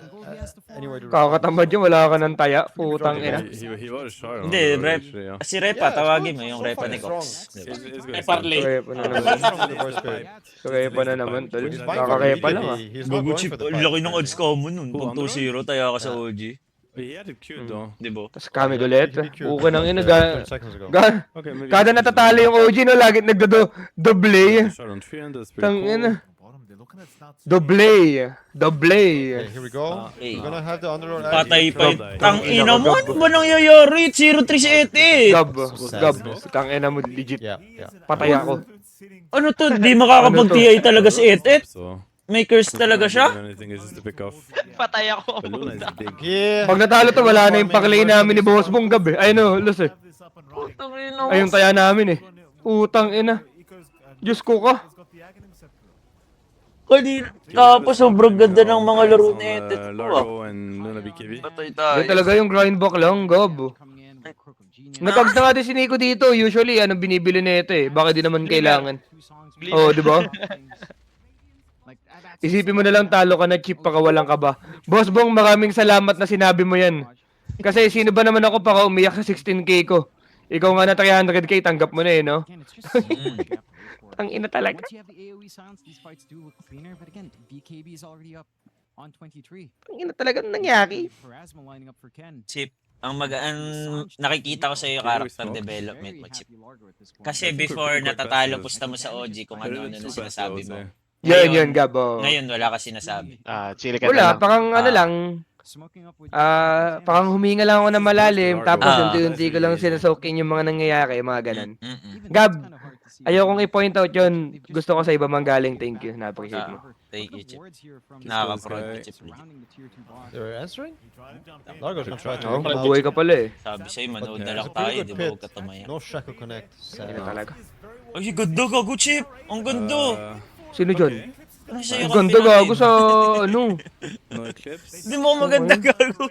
anyway to Kakatamad yun, wala ka ng taya. Putang ina. He was sharp. on Hindi, the road, rep. actually, yeah. Si Repa, tawagin mo yung Repa ni Cox. It's good. Parley. Kaya pa na naman. the voice spirit. Kaya pa na naman, tol. Which is fine for Kakakaya him. pa lang ah. He's not Gago going chip, for the ang fight. laki ng odds common nun. Who, Pag 2-0, taya ka sa OG. He had it cute though. Di ba? Tapos kami ulit. Uka nang ina. 30 seconds ago. Okay, maybe. Kada natatalo yung OG, no, lagi nagdo-doble. Shot on 3, and that's pretty Tang cool. ina. Bottom, they're looking at stats. Doble. Okay, Doble. here we go. Okay. We're gonna have the Underlord Patay Ags. pa yun. Tang ina mo, ano ba nangyayari? 0-3 si Ete. Gab. Gab. Tang ina mo, legit. Yeah, yeah. Patay ako. Ano to? Di makakapag-TI talaga si Etet? So, May curse talaga siya? the only thing is just to pick off. Patay ako. But Luna is big. Yeah. Pag natalo to, wala na yung paklay namin ni Boss Bonggab eh. Ay no, Luz eh. Ay yung taya namin eh. Utang ina. Diyos ko ka. Kanina. Tapos sobrang ganda ng mga laro ni Etet. Largo and Luna BKB. Patay tayo. Yan talaga yung grindbook lang, Gob. Natags na nga din si Nico dito. Usually, ano binibili na ito eh. Baka di naman kailangan. Oo, di ba? Isipin mo na lang talo ka na chip pa kawalan ka ba. Boss Bong, maraming salamat na sinabi mo yan. Kasi sino ba naman ako para umiyak sa 16k ko? Ikaw nga na 300k, tanggap mo na eh, no? Ang ina talaga. Once you have the AoE silence, these fights do look cleaner. But again, BKB is already up on 23. Ang ina talaga nangyari. Pharasma lining up for Ken. Chip, ang nakikita ko sa iyo character development mo, Chip. Kasi before natatalo pusta mo sa OG kung ano na sinasabi mo. Yan, Gabo. Ngayon wala ka sinasabi. Chili ka Wala, na lang. parang ano lang. Parang huminga lang ako na malalim. Tapos unti-unti ko lang sinasokin yung mga nangyayari, mga ganun. Gab, ayokong i-point out yun. Gusto ko sa iba manggaling. Thank you. Na-appreciate mo. Thank you, Chip. Nakaka-proud ka, Chip. They're answering? Largo's gonna try to. Oo, mabuhay ka pala eh. Sabi sa'yo, manood na lang It's a tayo, pretty di good ba? pit. Huwag ka tumaya. No Shaco Connect. Ina talaga. Ay, ganda gago, Chip! Ang ganda! Sino dyan? Ano sa'yo Ang ganda gago sa ano. No Eclipse. Di mo maganda gago.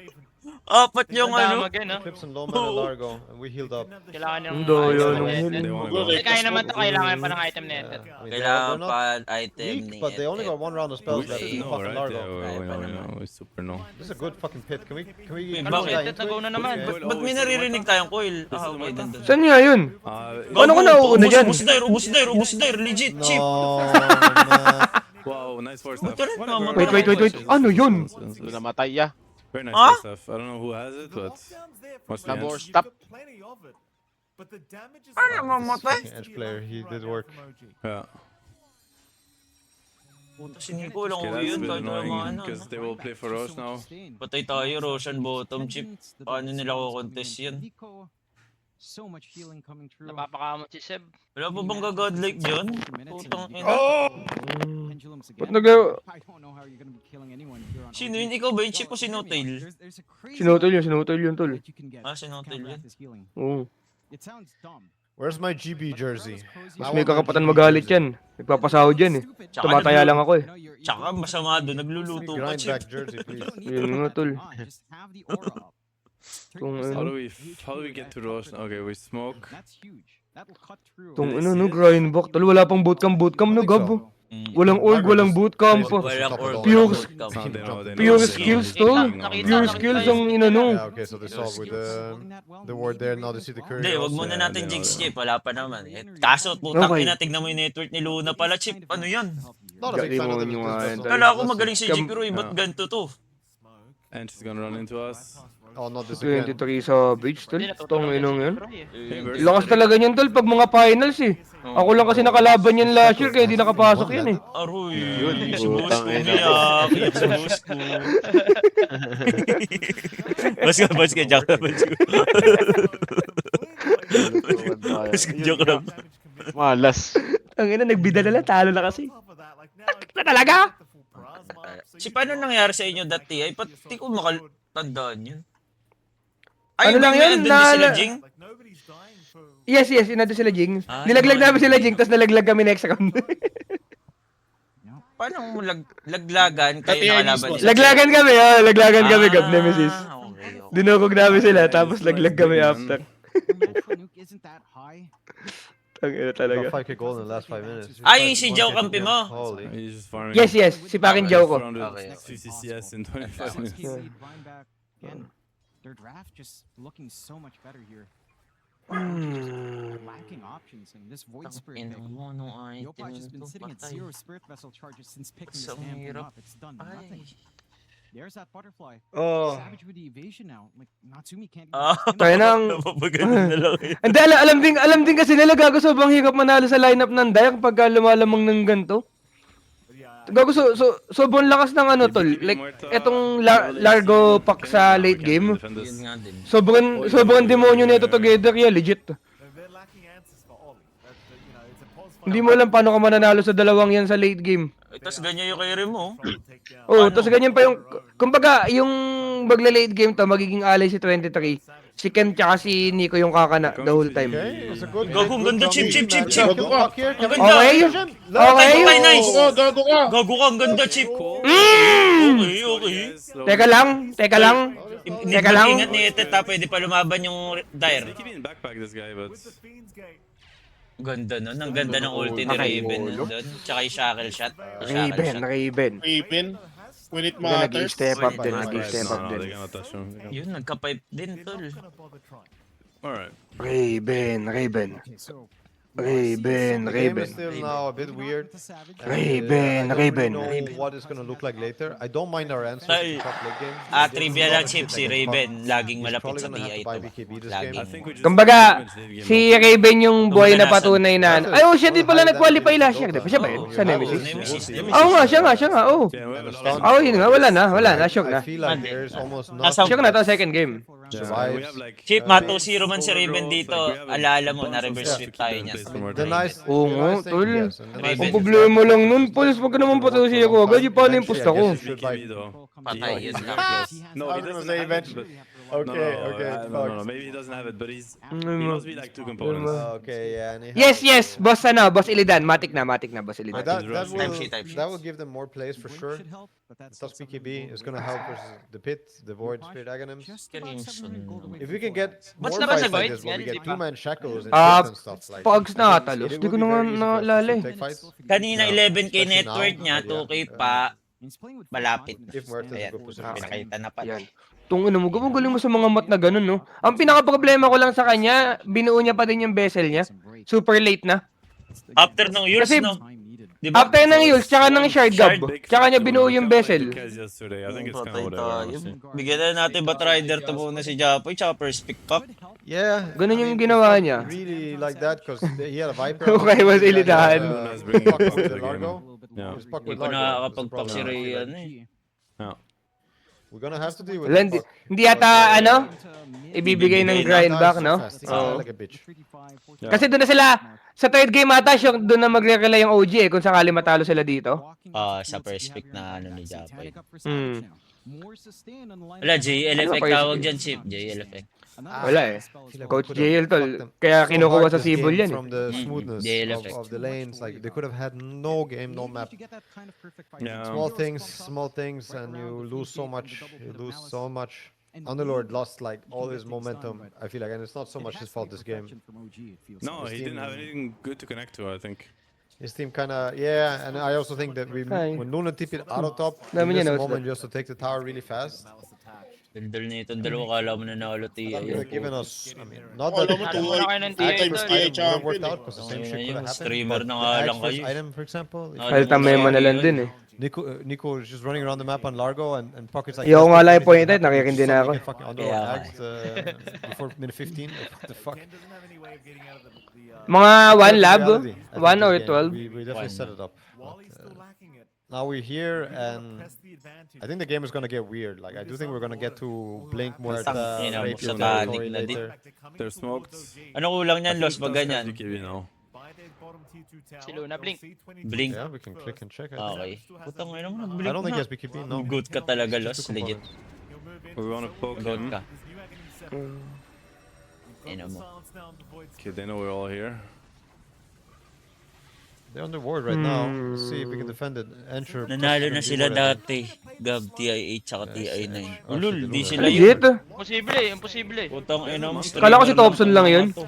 Apat yung ano. Clips and low mana Largo, and we healed up. Kailangan Ang ng doyo item nung na healing. They wanna go. Kaya naman to, kailangan pa ng item na ito. I mean, Kailangan they're pa not item weak, ni but they only got one round of spells left. We It's No, fucking right? Largo. Yeah, we know. We super know. This is a good fucking pit. Can we Wait, go bakit? into Nag-go na it? naman. Okay. Ba't may naririnig tayong coil? Ah, okay, nandun. Saan nga yun? Paano ko nauuna dyan? Ubus dire, legit, Chip. No, man. Wow, nice force stuff. Ito rin, tama. Wait. Ano yun? Namatay ya. Very nice Huh? force stuff. I don't know who has it, but what's the Nabor end? stop. Ano mamatay? Fucking edge player, he did work. Yeah. Puta, si Nico lang Okay, uwi that's a yun. bit Kahit wala mga annoying ano. because they will play for Rose now. Patay tayo, Roshan bottom, Chip. Paano nila ko-contest yan? So much healing coming through. Napapakamot si Seb. Wala pa bang gagodlike dyan? Putang ina. Pendulums Ba't again. nag- I don't know how you're gonna be killing anyone here on Sino OG. yun? Ikaw ba yung Chip o si Notail? There's a crazy Sinutol yun, tol. that you can get Ah, si to Notail counteract yun. this healing. Oo. It sounds dumb. Where's my GB jersey? Mas may kakapatan magalit yan. Nagpapasahod yan eh. Tumataya lang ako eh. Tsaka masama doon, nagluluto pa, Grind Chip. back jersey, please. Yun nga, tol. Kung How ano. do we get to Rose? Okay, we smoke. That's huge. That will cut through. Itong ano no, grindbook. Tol, wala pang bootcamp no, Gab. Walang org, walang bootcamp. Walang org, Pure- walang bootcamp. It's not, they know, they know. Pure They know. skills, They tol. know. Pure skills ang inano. Yeah, okay, so they saw with the ward there, now they see the courier. Hindi, wag also. muna Yeah, natin they jinx, know. Chip. Wala pa naman. Kaso, putang Okay. ina, tignan mo yung network ni Luna pala, Chip. Ano yan? Not a big fan of them. Yung mga yan, tol. Kala ko magaling si Jikiro, ba't ganito to? And she's gonna run into us. Oh, not this again. 23 sa bridge, tol. Itong inong yun. Hey, Burst. Lakas talaga niyan, tol, pag mga finals eh. Ako lang kasi nakalaban yan last year, kaya di nakapasok yan eh. Aroy, Yun, si boss ko, putang ina. umiyak. Iyak si boss ko. Bas ka, joke lang, bas ko. Bas ko, joke lang. Malas. Ang ina, nagbida na lang, talo na kasi. Na talaga? Si paano nangyari sa inyo dati? Ay, pati ko makatandaan yun. Ano lang yun, Andun din sila, na- Jing? Yes, inado sila Jing. Ah, Nilaglag yun. namin sila Jing, tapos nalaglag kami next round. Paano mo laglagan kayo Dati nakalaban mismo. nila? laglagan kami, laglagan kami, Gab Nemesis. Okay. Dinukog namin sila, tapos laglag kami after. Nuke isn't that high. Ang ina Got talaga. 5k gold in the last 5 minutes. Ay, yung si Joe kampi mo. Holy. He's just farming. Yes, si Pakin Jow ko. Okay. 50 CS in 25 minutes. Again, their draft just looking so much better here. Lacking options and this void spirit pick. Yopaj has been sitting at 0 spirit vessel charges since picking this Isang damn thing hirap. up. It's done nothing. There's that butterfly. Oh. Savage with the evasion now. Like Natsumi can't Ah, even Tayo nang... napapagaling na lang eh. Hindi, alam din kasi nila gago sobrang hirap manalo sa lineup ng Dayak pag lumalamang ng ganito. Gago sobrang lakas ng ano tol. Like etong Largo pack sa late game. Yun nga din. Sobrang demonyo nito together, yeah, legit. They're lacking answers for Ollie. It's a pause Hindi mo alam paano ka mananalo sa dalawang yan sa late game. Tapos ganyan yung carry mo. Oo, tapos ganyan pa yung... Kumbaga, yung magla-late game to, magiging ally si 23. Si Ken tsaka si Nico yung kakana the whole time. Okay, it's a good. Gagong ganda, chip, chip, chip, chip. Good luck here. Ang Can ganda. we- Okay. Okay. Okay, nice. Gago ka! Gago ka, ang ganda, chip. Okay. Teka lang. Teka lang. Ingat ni Etet ha, pwede pa lumaban yung Dire. He can backpack this guy, but Ganda nun, ang ganda ng ulti ni Raven nandun. Tsaka yung shackle shot. Raven. Raven. When it Hindi, matters. nag-step up din. no, Nag-step up they din. cannot touch him. Yun, nagka-pipe din, tol. Alright. Raven. The game is still now a bit weird. Raven. I don't really know what it's gonna look like later. I don't mind our answers Ay. in top late game. Trivia lang, Chip, si Raven, laging He's malapit probably sa gonna have TI to buy ito. BKB this Laging. game. I think we just Kumbaga, damage the game si Raven yung boy na patunay na... Nasa- Ay, siya din pala nag-qualify last year. Di ba? Siya ba yun? Sa Nemesis? Nemesis. Oo nga, siya nga. Oo. Yeah, we have a lot of Oo, yun nga. Wala na. Shock I na. feel like there's almost Nasa- Shock na to, second game. Yeah, we have like Chip, mato-0 man si Raven overgrowth, dito. like, we have a Alala mo, bunch of na-reverse stuff sweep to tayo keep them niyan. placed for more The damage. nice, Oo nga, the nice thing, tol. yes, and then Raven. Ang problema lang nun, Pols, wag ka naman patusi ako agad. Yung paano yung pusta ko? BKB though. Patay He- yun. he's very close. No, I he was doesn't gonna say have it, eventually. but- Okay, okay, no, fuck. maybe he doesn't have it, but he Mm, must be like two components. Okay, yeah. And he Yes, has- boss Boss Illidan. Matik na, Boss But Illidan. that Time sheet. will give them more plays for sure. Plus BKB is gonna help versus the Pit, the Void, Spirit Aghanims. If we can get more What's naman fights sa like Void? this, where we get Yan, di ba? two-man shackles and Ah, shit and stuff like. Pogs na talos. it Di ko would be na very easy for us to naalala eh. take fights. Kanina Yeah. 11k Especially net now, worth niya, but yeah. 2k pa, malapit na. If Muertes is Ayan, a good position. pinakita na pa. Yan. Tung ino mo, galing mo sa mga mat na ganun, no? Ang pinaka-problema ko lang sa kanya, binuo niya pa din yung bezel niya. Super late na. After ng Yules, Kasi- no? Di ba? After ng Yules, tsaka ng Shard Gab, Big tsaka niya factor, binuo like, yung kinda like bezel. Lucas yesterday. I think it's kind Patay of whatever. tayo. honestly. Bigyan na natin Batrider to muna si Japoy, tsaka first pick pack. Yeah. Ganun I yung mean, ginawa it's niya. not really like that because he had a Viper. Okay, was ilidahan. Puck with the Largo. Yeah. His puck Hindi with pa Largo. nakakapag-pack si That's the Ray, problem. ano eh. Yeah. We're gonna have to deal with Wala, the puck. hindi yata, ibibigay ng grind back, no? He's Oo. like a bitch. Yeah. Kasi doon na sila, sa third game ata, doon na magre-relay yung OG eh, kung sakali matalo sila dito. Sa first pick na ano ni Japoy. Wala, Wala, JL Ano ba effect first tawag pick? dyan, Chip. JL effect. Wala eh. Coach Could've JL tol, fucked them kaya so kinukuha hard sa this Sibol game yan eh. From the smoothness DL of, effect. of the lanes, like they could have had no game, no map. Yeah. Small things, and you lose so much. You lose so much. Underlord lost like all his momentum. I feel like, and it's not so much his fault this game. No, he didn't have anything good to connect to, I think. His team kind of, yeah, and I also think that Ay. when Luna tipped it out of top, Dami in niya this notes moment doon. you have to take the tower really fast. Daldal na itong dalawa, kala mo na nakalo He TI. would have given us, I mean, not Alam that mo, Ano muna kayo ng actually TI this tol? game would have champion worked eh. out because the same Okay shit na could yun, have happened. streamer but na the nga Axe lang first kayo. item, for example, Ah, Halta memo na lang din eh. Nico is just running around the map on Largo and Pockets like. Iyo ko nga "Yes, lang this point is out, nakikinig din suddenly ako. get fucking Underlord Kaya nga axed, before minute 15. Like, what the fuck? Mga 1 lab, Reality, I think, 1 or this game. 12. We definitely One. set it up. But, now we're here, and I think the game is gonna get weird. Like I do think we're gonna get to Blink, Muerta, Ina mo, Rapier, satanic Tori na din. later. They're smoked. Ano kulang I niyan, think Los, pag Tusk has ganyan? BKB now. Si Luna, blink. Blink. Yeah, we can click and check. I think. Okay. Putang ina mo, I nag-blink don't think he na. has BKB. No. Good ka talaga, It's Los. just two Legit. components. We wanna poke Good him. ka. Ina mo. Okay, they know we're all here. They're on the ward right now. Let's see if we can defend it. Ensure. Nanalo na sila dati. Gab, TI8, tsaka TI9. Ulul, di sila yun. Legit. Imposible. Putang ina mo. Kala ko si streamer Thompson lang yun. to.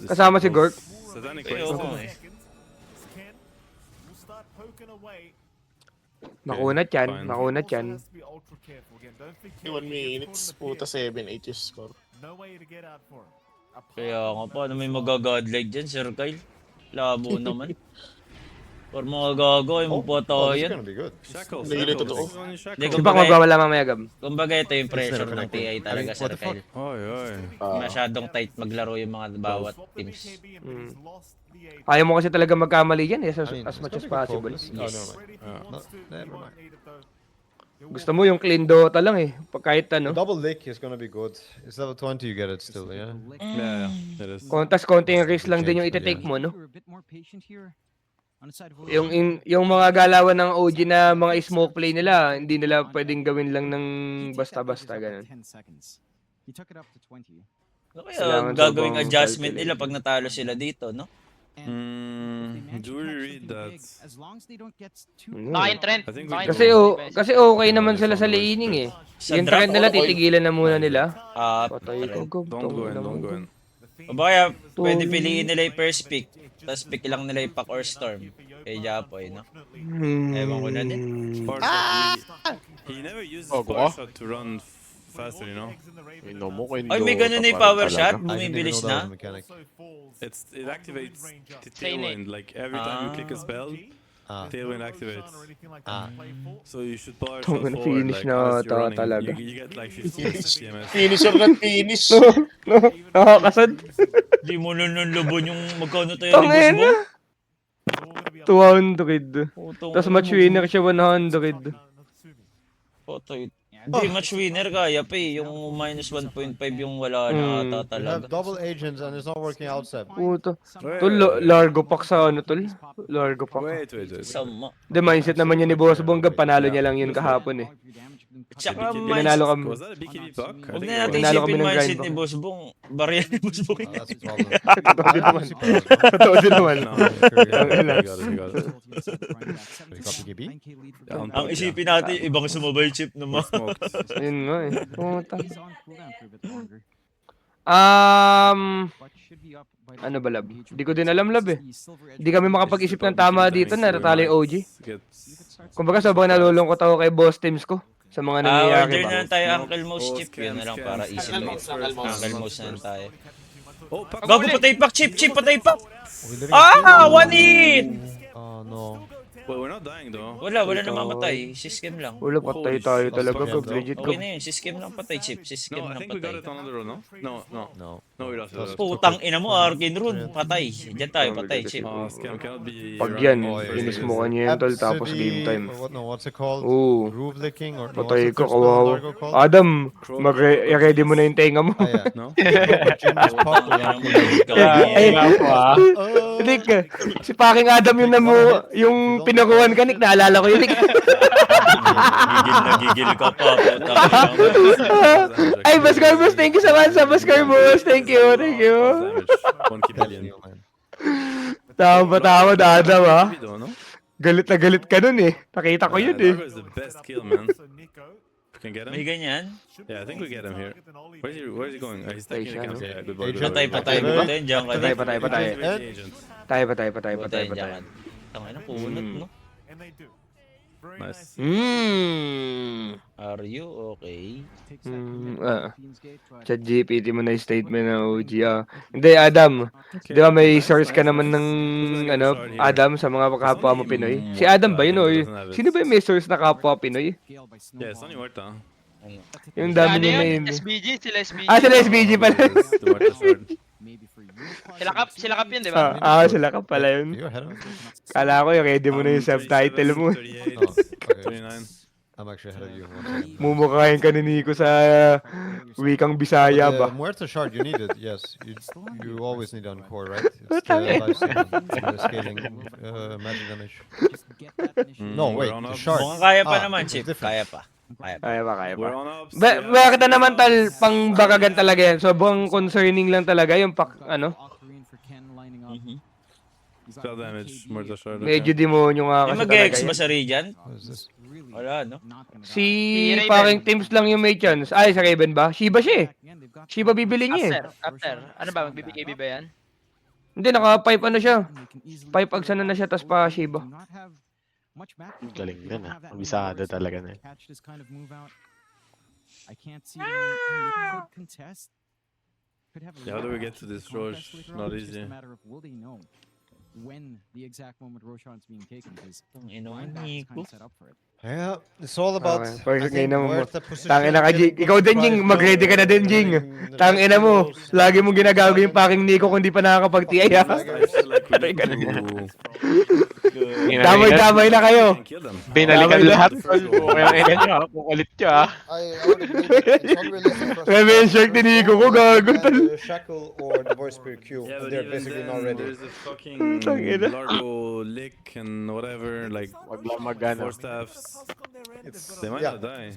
Kasama si Gork. Satanic Eh, waste. oo eh. Makunat yan, makunat yan. 1 minutes. Puta 7-8 yung score. Kaya nga pa, ano may magagodlike dyan, Sir Kyle? Labo naman. Or mga gago, ay mo Oh, this is yan. gonna be good. Shackles. Hindi Shackles. totoo. He's on his shackles. Hindi, Di ba kung magwawala mamaya, Gab? Kumbaga ito yung pressure It's ng never TI connected. talaga, I mean, Sir what the fuck? Kyle. Oy, oy. Masyadong tight maglaro yung mga bawat teams. Ayaw mo kasi talaga magkamali yan eh, I mean, as it's much as gonna be possible. focus. Oh, never mind. Yeah. No, never mind. Gusto mo yung clean Dota lang eh. Kahit ano. Double lick is gonna be good. It's level 20, you get it still, yeah? Yeah, it is. Konting risk lang din yung Change, ite-take mo, no? We're a bit more patient here. On the side of Yung mga galawan ng OG na mga smoke play nila, hindi nila pwedeng gawin lang ng basta-basta ganun. 10 seconds. He took it up to 20. Ano kaya Kailangan gagawing sobrang adjustment calculate. nila pag natalo sila dito, no? Do we read that? As long as they don't get too Naka yung trend. I think Naka we yung Kasi trend. kasi okay naman sila sa laning eh. Sa Yung draft, trend nila okay. titigilan na muna nila. Patay ko. Don't go in, don't go in. O baka pwede piliin nila yung first pick, tapos pick lang nila yung Pack or Storm. Kay Japoy, no? Ewan ko na din. He never uses Oh, power go. shot to run faster, you know? Ay, may ganun na yung power shot? Bumibilis na? It activates the tailwind, like every time you click a spell, tailwind activates. So you should power shot Tungin, forward, finish like na as you're ata running. talaga. You get like 15 CMS. Finisher na finish. Nakakasad. Di mo nun lubon yung magkano tayo ni Boss Tangin na. Bong. 200. Putong Tapos match winner siya 100. Potoy. Hindi, match winner kaya pa eh. Yung minus 1.5 yung wala na ata You have talaga. double agents and it's not working out, Seb. Puto. Tol, largo pack sa ano tol? Largo pack. Wait. Sama. The mindset naman yan ni Boss Bongga, panalo niya lang yun kahapon eh. Tsaka Pinanalo kami. Was that a BKB puck? Huwag na natin Pinalo kami isipin ng mindset grind ni Boss Bong. Barya ni Boss Bong. That's a problem. Totoo din naman. Totoo din naman. No, you got it. You got PKB? Ang isipin natin, ibang sumabay chip naman. Smoked. Yun nga eh. Puta. He's on cooldown for a bit longer. But should be up by Ano ba, Lab? the Di ko din alam, Lab, eh. The silver edge Hindi kami makapag-isip ng tama dito na natalo yung OG. Kumbaga sobrang nalulungkot ako kay boss teams ko sa mga nangyayari Order ba. na lang tayo Uncle Mouse chip. Yun na lang para easy to hit. Uncle Mouse na lang tayo. Gago, patay pak, chip, patay pak! One hit! Oh no. Well, we're not dying though. Wala namamatay. Siskem lang. Wala, patay tayo talaga. Gab, legit Okay ko. na yun, siskem lang patay, chip. Siskem No, I lang think we got patay. it on the road, no? No, we lost it. Putang ina mo, Arkin Rune, patay. Diyan tayo, patay, chip. Scam cannot be. Pag yan, Oh, yeah, inis yeah, mo yeah. kanya yan tol, tapos game time. What's it called? Oo. Groove licking or Patay what's the ko, first spell kawawa. Largo called? Adam, mag-ready mo na yung tenga mo. Ah, yeah. No? Genius pop. Ay, Nick, si Paking Adam yung pinakuhan ka, Nick, naalala ko yun, Nick. Gigil ka pa, putang ina mo. Ay, Baskar Boss, thank you so much sa Baskar Boss. Thank you. One keep million. Tawa Adam, ha? Though, no? Galit na galit ka nun eh. Nakita ko yun eh. Largo is the best kill, man. We can get May him. ganyan? Yeah, I think we get him here. Where's he going? He's taking the camp. Yeah, good boy. Agent. Patay, patay. Diyan ka din. Patay. Patay diyan. Tangina, punot, no? And they do. Very Nice. Are you okay? Chat GPT mo na yung statement ng OG. Hindi, Adam. Di ba may source ka naman ng Adam sa mga kapwa mo Pinoy? Si Adam ba yun o? Sino ba yung may source na kapwa Pinoy? Yeah, it's only Huerta. Yung dami Ano nila yun? yun. SBG? Sila SBG. Sila SBG pala. It's the Huerta sword. Sila kap yun, di ba? Sila ka pala yun. You're ahead of me. Kala ko yung ready mo na yung subtitle mo. 38, Oh, okay. 29. I'm actually ahead of you. 1 second. Mumukhain ka ni Nico sa wikang Bisaya The ba? Muerta shard, you need it, yes. You always need on core, right? It's the life saving, the scaling magic damage. No, wait, the shard. Mukhang kaya pa naman, it's chip. different. Kaya pa. Kaya ba? We're on ups. Bakit na naman tal, pang bakagan talaga yan. Sobrang concerning lang talaga yung Spell damage, Muerta sword. medyo demonyo nga May kasi mag-ex talaga ba yan. sa Radiant? What is this? Wala, no? Si Raven. parang teams lang yung may chance. Ay, sa Raven ba? Shiba siya eh. Shiba bibili niya eh. After. Ano ba? Magbibigay ba yan? Hindi, naka-pipe ano siya. Pipe agsana na siya, tas pa Shiba. Galing din ah. Mabisado talaga na. I can't see them. They could contest. Could have a Yeah, how do we lot get to this of contest Roche? later on. Not It's just easy. a matter of will they know when the exact moment Roshan's being taken, because Ino, Lineback is kind Nico. of set up for it. Yeah, it's all about. Okay, I perfect think ngayon mo. Muerta position, Tangina ka, Jing. getting Ikaw din, Jing. prize Mag-ready ka na din, Jing. getting the Tangina mo. vegetables. Lagi mong ginagago yung paking Nico kung di pa nakakapag-TI ha. I feel like we need to Damay-damay na kayo. Kill them. Binalikan Damay lahat. Kaya ang ina nyo, kukulit nyo ha. I would agree that it's unrealistic for us to Revenge check ni Nico ko, gago. the Shackle or the Void Spirit Q. Yeah, but They're even basically then, not ready. there's a fucking Tangina. Largo lick and whatever, like Wag lang magana. four staffs. It's, They might yeah. not die.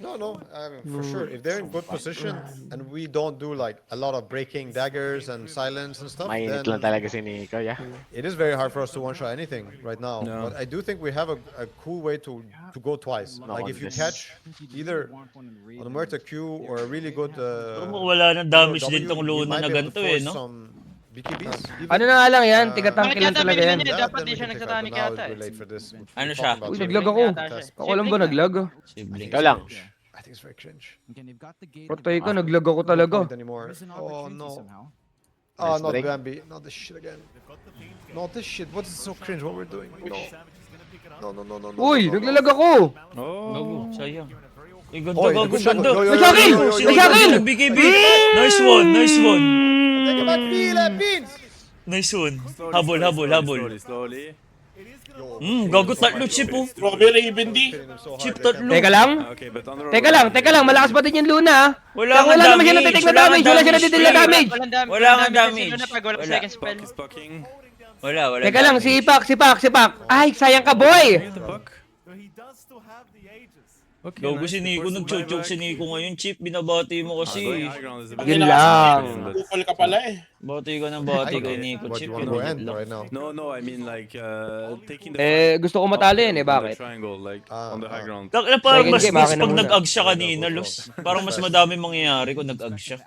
No, I mean, for sure. If they're in good position and we don't do like a lot of breaking daggers and silence and stuff, Mainit then lang talaga si Nico, yeah. it is very hard for us to one-shot anything right now. No. But I do think we have a cool way to go twice. Like if you catch either on a Murta Q or a really good Pero wala nang damage din tong you Luna might na be able to ganito eh, force no? some BKBs. Ano na nga lang yan, tiga-tanke lang Bakit talaga yata yan. binili niya? Dapat di siya nagsatanik yata eh. Ano siya? Uy, naglag ako. Ako lang ba naglag? Sibling. Ikaw lang. I think it's very cringe. Again, they've got the gate. Patay ka, naglag ako talaga. Not anymore. There's an Oh opportunity no. somehow. Oh, not break. Bambi. Not this shit again. Not this shit. What is so cringe what we're doing? No. No. Uy, no. naglalag ako. Gago, sayang. Ay, ganda, Oy, gago, good shot. ganda. Yo, yo, May sakil! yo, yo, yo, May yo, sakil! BKB! Nice one, nice one. Take it back, Philippines! Nice one. Habol, habol, habol. Slowly. Gago, tatlo chip oh. Strawberry Bendy. Hitting him so hard, Chip they can't- tatlo. Teka lang. Okay, but on the Teka lang, malakas pa din yung Luna ah. Wala Wala nga naman siya damage. natitik na damage, wala siya natitik na damage. Wala nga damage. Luna pag wala Wala. second spell. Puck is pucking. Wala Teka lang, si Ipak. Ay, sayang ka boy. Get the puck. He does still have the ages. Okay, Gago nice. si Nico, Force the nag-choke buyback. si Nico ngayon. Chip, binabati mo kasi. Going high ground is a bit Yun difficult, lang. but- Kupal ka pala eh. Bati ka ng bati kay Nico. What, Chip, you wanna go end lang. right now? No, I mean like taking the Gusto ko matalo yun eh, on the bakit? Triangle, like on the high ground. Parang mas Second game, mas akin na pag muna. nag-ag siya kanina, Los. Parang mas madami mangyayari kung nag-ag siya.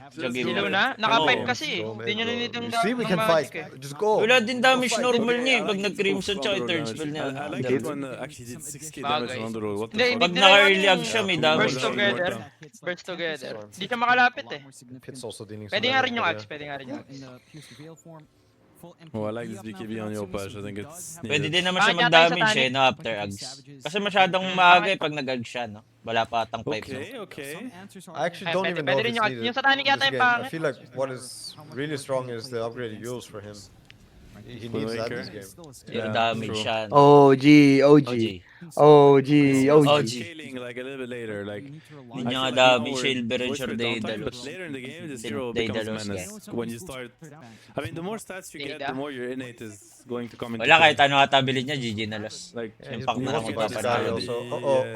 Sa Si game. Luna, naka-pipe Oo. kasi eh. Go, man, Hindi niya go. na yung You see, we can fight. Just go. Wala din damage normal niya eh. Pag I like nag-crimson it tsaka from third Underworld spell niya. damage. I like it when actually did 6k damage on Underworld. What the Hindi, fuck? Pag ibig naka-early ag yung siya, may damage. burst together. Burst together. Hindi siya makalapit eh. Pit's also dealing Pwede some nga damage, rin yung but axe, pwede nga rin yung In axe. the Pierce the Veil form, full MP Oh, I like this up now BKB for on Natsumi, Yopash. so I think he it's does Pwede needed. din naman siya Bakit yata yung mag-damage satanic? eh, no after ags. Kasi masyadong maaga eh pag nag-ag siya, no? Wala pa atang pipe. No? Okay. Some answers are I actually Ay, don't pwede- even pwede know if rin it's yung- needed. yung satanic in yata this yung game. I pangit. feel like what is really strong is the upgrade he used for him. He needs that this game. Yung Yeah, damage true. siya. no? OG. OG. Scaling like a little bit later, like Hindi niya nga I feel like dami, now we're Silver and voice for Shordade, downtime, but Dalos. later in the game, this Din- hero becomes Daedalus, menace. When you start, I mean, the more stats you get, the more your innate is going to come into Wala play. kahit ano atabilid niya, GG na Los. Like, Yung He's pack na lang walking by this guy magpapanalo. also.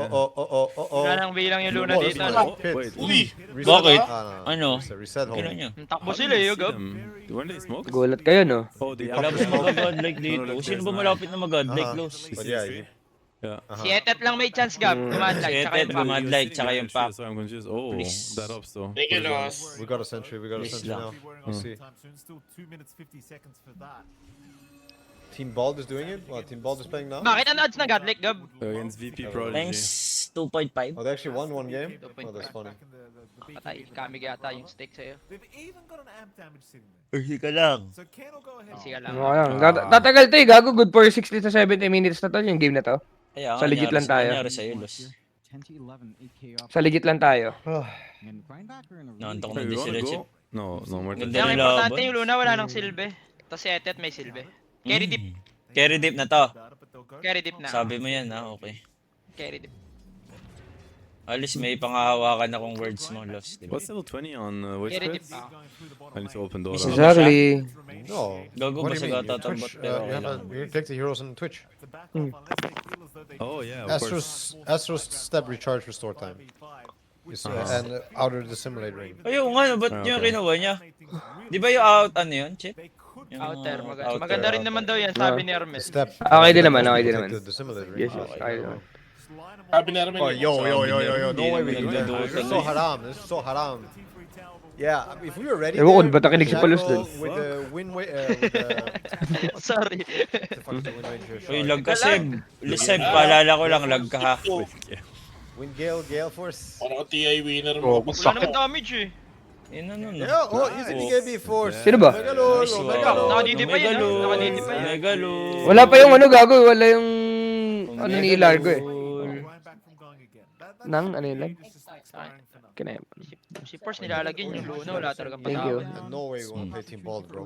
Yeah. Wala nang bilang yung Luna Oh, dito. that's ano? fine. Wait, Uy! Bakit? Ano? Ano? Reset home. Kailan niya? Ang takbo how sila did eh, you yung see gab. them? Weren't they smoked? Gulat kayo no? Oh, the Wala ba mag-godlike dito? No, no, Sino ba there's malapit na mag-godlike, Uh-huh. Los? But yeah, he, Yeah. Si Etet lang may chance gab. Command Si light, tsaka Etet, yung command pack. light, tsaka yung pack. So I'm confused. Oh, Please. that helps though. Thank you, Los. we got a sentry. We got a Please sentry lang. now. We'll see. Still 2 minutes 50 seconds for that. Team Bald is doing it. Well, Team Bald is playing now. Bakit ano odds na godlike gab? Against VP Prodigy. Thanks 2.5. Oh, they actually won one game. Oh, that's funny. Patay, kamig yata yung stick sa'yo. They've even got an amp damage sitting there. Hindi ka lang. So Ken will go ahead. Sige lang. Ano lang. Tatagal to eh, gago. Good for 60 to 70 minutes na to yung game na to. Kaya Sa legit lang tayo. Nangyari sa'yo, Los. 10 to 11, 8k up. Sa legit lang tayo. And Grindbacker in a really Naantok Hey, na you din wanna sila, go? Chip. No more. Ganda Kaya ang nila importante laban. yung Luna, wala nang silbe. Tapos si Etet may silbe. Carry deep. Carry deep na to. Carry deep na. Sabi mo yan, ha? Okay. Carry deep. Alis may pangahawakan akong words mo, Los. Diba? What's level 20 on Voice Carry deep Spirits? pa. I need to open door. Isa- Exactly. No. Gago What ba do sa you mean? gata Twitch, tambot pero you have wala. you click the heroes on Twitch. Oh yeah, of course. Astro's step recharge restore time. Is, and outer the simulate ring. Ayun nga, no, ba't Okay. yung kinuha niya? Di ba yung out, ano yun, Chip? Yung Outer, maganda. outer. Maganda rin naman daw yan, sabi ni Hermes. Step. Okay din naman, okay din Take naman. The simulate ring. Yes, yes. Okay din naman. Sabi na naman Oh, yo. No way we Hindi do naman that. nagdududa This is ng- so haram. This is so haram. Yeah, if we were ready. Ewan ko, there, ba't nakinig si Palos dun? With the win with the Sorry. fuck is the win range Uy, shot? lag ka, Seb. Seb, paalala ko lang, lag ka ha. Win Gale Force. Parang TI winner Oh, mo. Wala naman damage eh. Yun ano, no? Yeah, oh, easy BKB Force. Sino ba? Megalol, Nice oh, one. Megalol. Nakadidi pa yun, ah. Nakadidi pa yun. Megalo. Wala pa yung ano gago, wala yung ano ni Ilargo eh. Nang ano yun lang? Kinaya. Si Force nilalagyan yung Luna, wala talagang Thank you. patawad. No way we wanna play Team Bald, bro.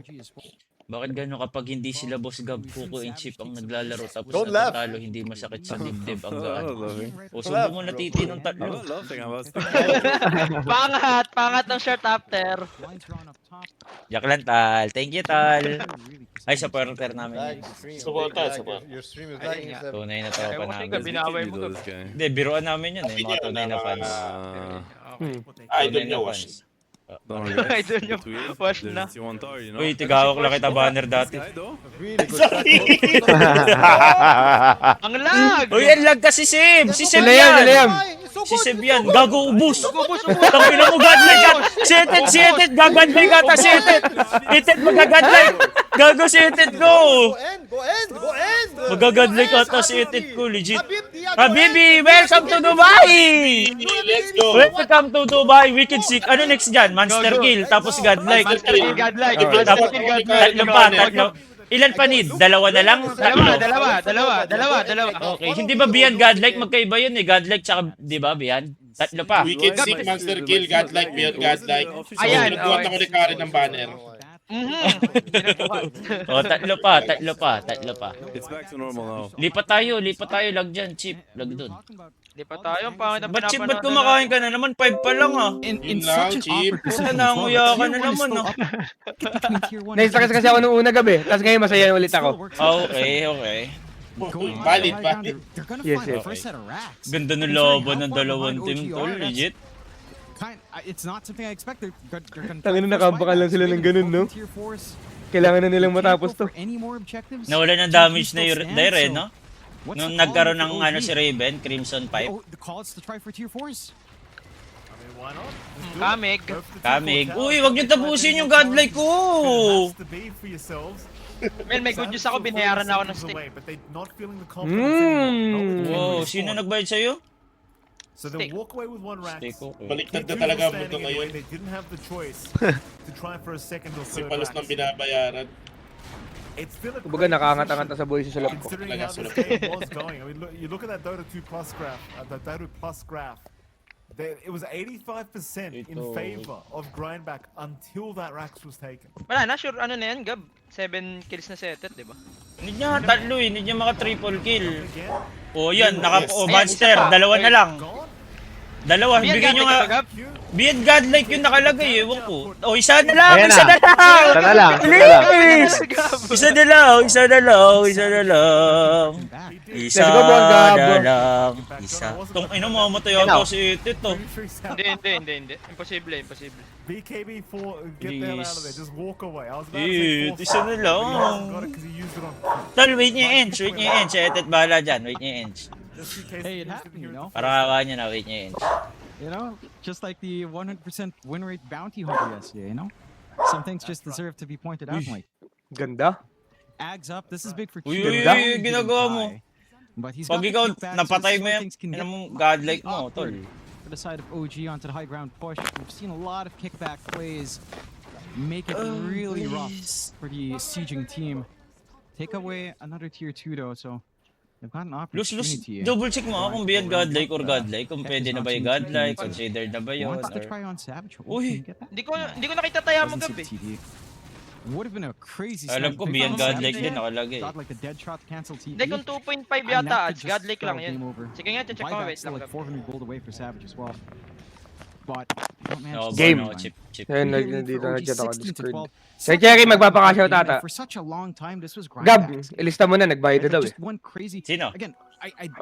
Bakit gano'n kapag hindi sila Boss Gab, Kuko and Chip ang naglalaro tapos Don't laugh. natatalo, hindi masakit sa dibdib ang I'm gaan? not laughing. O subo mo na titi ng I'm tatlo. not laughing. I was Pangat ng short after. Lines drawn up top. Yak lang, Tal. Thank you, Tal. Ay, supporter namin Lag, yun. stream, Support big tayo, lag. support. Your stream is Ayun lagging. nga. Seb. Tunay na tropa Ewan ko namin. sa'yo, binaway mo Look ka. at this guy. Hindi, biruan namin yun eh. Mga tunay na fans. Idol Tunay niya, na wash. fans. Don't worry, guys. Idol nyo. Tweet. Wash There's na. T1 Tar, you know. Uy, tigawak lang kita banner dati. Guy, though. Really good shot. Ang lag! Uy, ang lag kasi Sim! Si Sim Sila yan, sila yan. yan! Si Sim yan! Gago ubus! Tangina mo, godlike ka! Si Etet! Gagadlike ka ta si Etet! Etet, magagadlike! Gago si Etet ko! Go end, go end, go end. Magagadlike ka ta si Etet ko, legit. Habib, Habibi, welcome to Dubai! Let's go! Welcome to Dubai, Wicked Sick. Ano next dyan? Monster Kill, tapos godlike. Monster Kill, godlike. Alright. Monster Kill, godlike. Tatlong pa, tatlo. Ilan pa need? Dalawa na lang? Dalawa. Okay, hindi ba beyond godlike? Magkaiba yun eh. Godlike tsaka, di ba, beyond? Tatlo pa. Wicked Sick, Monster Kill, Godlike, Beyond Godlike. Ayan, Nagbuhat ako ni Karen ng banner. O, tatlo pa. It's back to normal now. Lipat tayo, lag dyan, Chip. Lag dun. Di pa tayo, ang pangit ang Ba't Chip, ba't pinapanood kumakain ka na naman? 5 pa lang ah. In Yun such lang, an cheap. awkward position. Wala, nanguya ka na naman ah. Between tier 1 Naisakas kasi ako nung una gabi. Tapos ngayon masaya ulit ako. Okay. Valid. They're gonna Yes, find the yes. first set of racks. Ganda ng Considering laban how ng far dalawang behind team, OG tol. are, that's Legit. It's not something I expect. They're gonna Tangina, try nakabakan lang first sila fight ng back. ganun, no? Tier 4s. Kailangan na nilang They can't matapos go to. for any more objectives. Nawala ng Tier damage 3 na still yung stands, Dire, so no? what's Nung the nagkaroon call ng for ano OG? si Raven, Crimson Pipe. Oh, the call is to try for tier 4s. Why not? Kamig. Kamig. Uy, wag niyo tapusin yung godlike ko! Mel, may good news ako, binayaran na ako ng stick. Wow, sino nagbayad sa'yo? So Stick. they walk away with one rack. Stick, okay. Baliktad na Two talaga ang standing mundo in the way. ngayon. They didn't have the choice to try for a second or Si third Palos rack. nang binabayaran. It's still a Kumbaga great nakangata-ngata position, sa buhay sa sulap ko. considering how this game was going. I mean, you look at that Dota 2 Plus graph, the Dota Plus graph. It was 85% in Ito. favor of Grindback until that Rax was taken. Wala na, sure ano na yan, Gab. 7 kills na setet, di ba? Need niya tatlo eh, need niya maka triple kill. Again, O yan, Ayan, monster, isa pa. dalawa na lang. gone. Dalawa, Bigyan bigyan nyo ka, nga. Gab. Beyond godlike yung nakalagay, ewan ko. O, isa na lang! Ayan Isa na. na lang! Isa na lang. Please! Isa na lang! Isa na lang! Isa na lang! Isa Let's go, Bongga, na bro. lang! Isa. Tong ina, mamamatay ako si Tito. Hindi. Imposible. BKB4, get the hell out of there. Just walk away. I was about to Dude, say isa na lang. Got it because he used it on. Tol, wait niya yung inch. Etet bahala dyan, wait niya yung inch. Just in case Hey, it he used happened, here you at know? Para kawa niya na, wait niya yung inch. You know, just like the 100% win rate bounty hunter yesterday, you know? Some things just deserve to be pointed out, Mike. Ganda. Ags up, this is big for Uy, Q. uy, Ganda. uy, ginagawa mo. But he's Pag got the ikaw kick back, so napatay this is mo where yan, things can ina get mo, godlike mo, tol. awkward for the side of OG onto the high ground push. We've seen a lot of kickback plays make it really rough for the sieging team. Take away another tier 2 though, so they've got an Lus, opportunity. double check mo kung beyond godlike or godlike. Kung pwede na ba yung godlike, considered na ba yun, Wants to or... try on Savage. Uy. Can you get that? Hindi ko nakita taya mo, Doesn't Gab see eh. the TD. Would have been a crazy Alam snap ko, pick beyond from godlike Savage din there. nakalagay. Got like the dead shot cancel TD. Hindi, kung 2.5 And yata, that ads, could just godlike spell lang yan. game over. Sige nga, check ko, Buyback's wait still lang. like 400 gold away for Savage as well. But don't manage No, to Game. score no, time. chip. Ayun, Clear lead dito for OG, nag-chat ako 16 to Discord. 12. Si Cherry, magpapaka-shout And ata. for such a long time, this was Gab, Grindback. ilista mo na, nagbayad na daw eh. Just one crazy. Sino? Again, I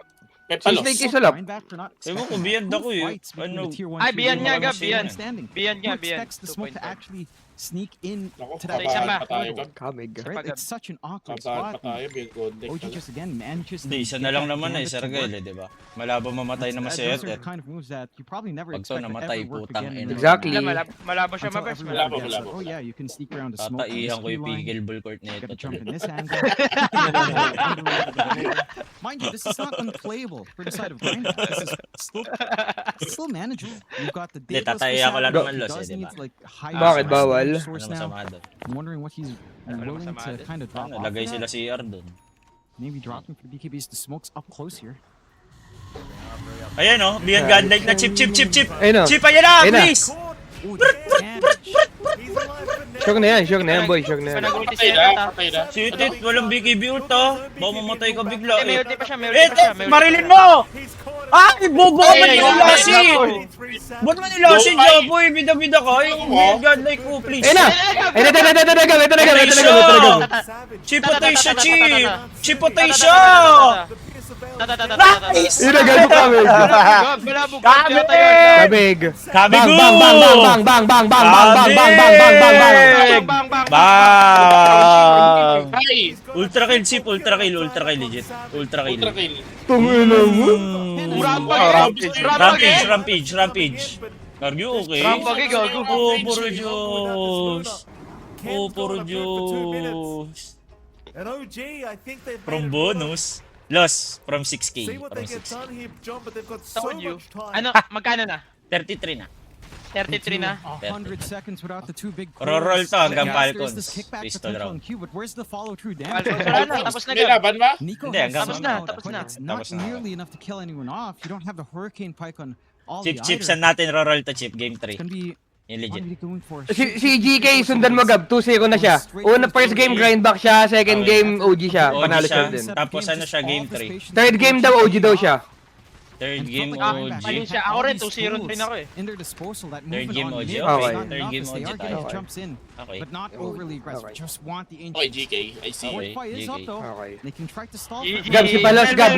Pepalos. Snake is ulap. Grindback for not Ewan ko, beyond ako eh. fights between Ano? the tier 1 Ay, tier beyond 2 nga, Gab, players beyond. standing. Beyond nga, Who beyond. expects the smoke to 2.5. actually sneak in Ako, to that isa kabahan pa. pa tayo. Gab. Kamig. right? It's such an awkward Kabahan pa spot. tayo, Beyond Godlike OG talaga. just again manages to Hindi, isa get na lang that naman eh, gambit to Sergel work. eh, di ba? Malabo mamatay naman si Those are Etet. the kind of moves that you probably never Pag to expect to namatay, ever work putang again. ina. in Exactly. Dota. Malabo siya Until mabes. everyone Malabo, forgets malabo. that, oh yeah, you can sneak around the smoke. on the Tataihan ko screen yung line. pigilball court na ito. Gotta jump in this angle. Mind you, this is not unplayable for the side of Grindback. This is still manageable. You've got the Hindi, Daedalus for tataya ko lang Savage. naman He los does eh, di ba? need, like, high Bakit damage bawal? source Ano now. masama doon? I'm wondering what he's willing masama to doon? kind of drop Ano, off lagay of sila that. CR doon. Maybe dropping for the BKBs. The smoke's up close here. Ayan oh, beyond godlike na chip. Ayun o. Chip, ayan na, Ayun na. please! Ooh, the damage. He's alive for Sure na yan, boy. Sure na yan. Panag-ulti Patay si na, Etet ha. patay na. Si Tit, walang BKB ult ah. Baka mamatay ka bigla. May ulti pa siya, may ulti Eh, pa siya. Tit, marilin mo! Ay, bobo ka man Ay, yung ay, lasin! Ba't man yung lasin, Ay. Jaboy? Bida-bida ka. Yung godlike ko, please. Ayun na! Ito na. Chipotay siya, Chip! Chipotay siya! Nice! Yun na, gago kabig. Kabig. Kabig! Bang! Bang! Ay! Ultra kill, Chip. Ultra kill legit. Ultra kill. Ultra kill. Tungina mo. Rampage. Cargo, okay. Rampage, gago. Oh, puro Diyos. Oh, puro Diyos. And OG, I think they've From made a bonus. Loss from See 6k. what From they get 6k. done here, John, but they've got so Told you. much time. Ano, magkano na? 33 na. 33 na. 100 seconds without the two big Roll to hanggang Yes, Falcons. there's this kickback Pistol potential round. in Q, but where's the follow-through Falcons, damage? wala na, tapos na May gan. laban ba? Nico Hindi, hanggang has Tapos na, some, tapos but na. it's not Tapos na. nearly enough to kill anyone off. You don't have the Hurricane Pike on all Chip, the Chip, items. saan natin roll to Chip? Game 3. It's gonna be Yung legit. what are we going for? Si GK, sundan mo, Gab. 2-0 na siya. First game, grind back siya. Second game, OG siya. OG Panalo siya. siya din. Tapos ano siya, game 3. Third game daw, OG daw siya. Third game Mali OG. siya. Ako rin, 2-0 rin ako eh. In their disposal, that Third movement game on OG, mid okay. is not Third enough game as they OG are getting tayo. jumps in, Okay. but not overly aggressive. Okay. Just want the Okay, ancient. GK. I see. Okay, Fortify is GK. up though. Okay. They can try to stall. GG. Gab, si Palas, Gab.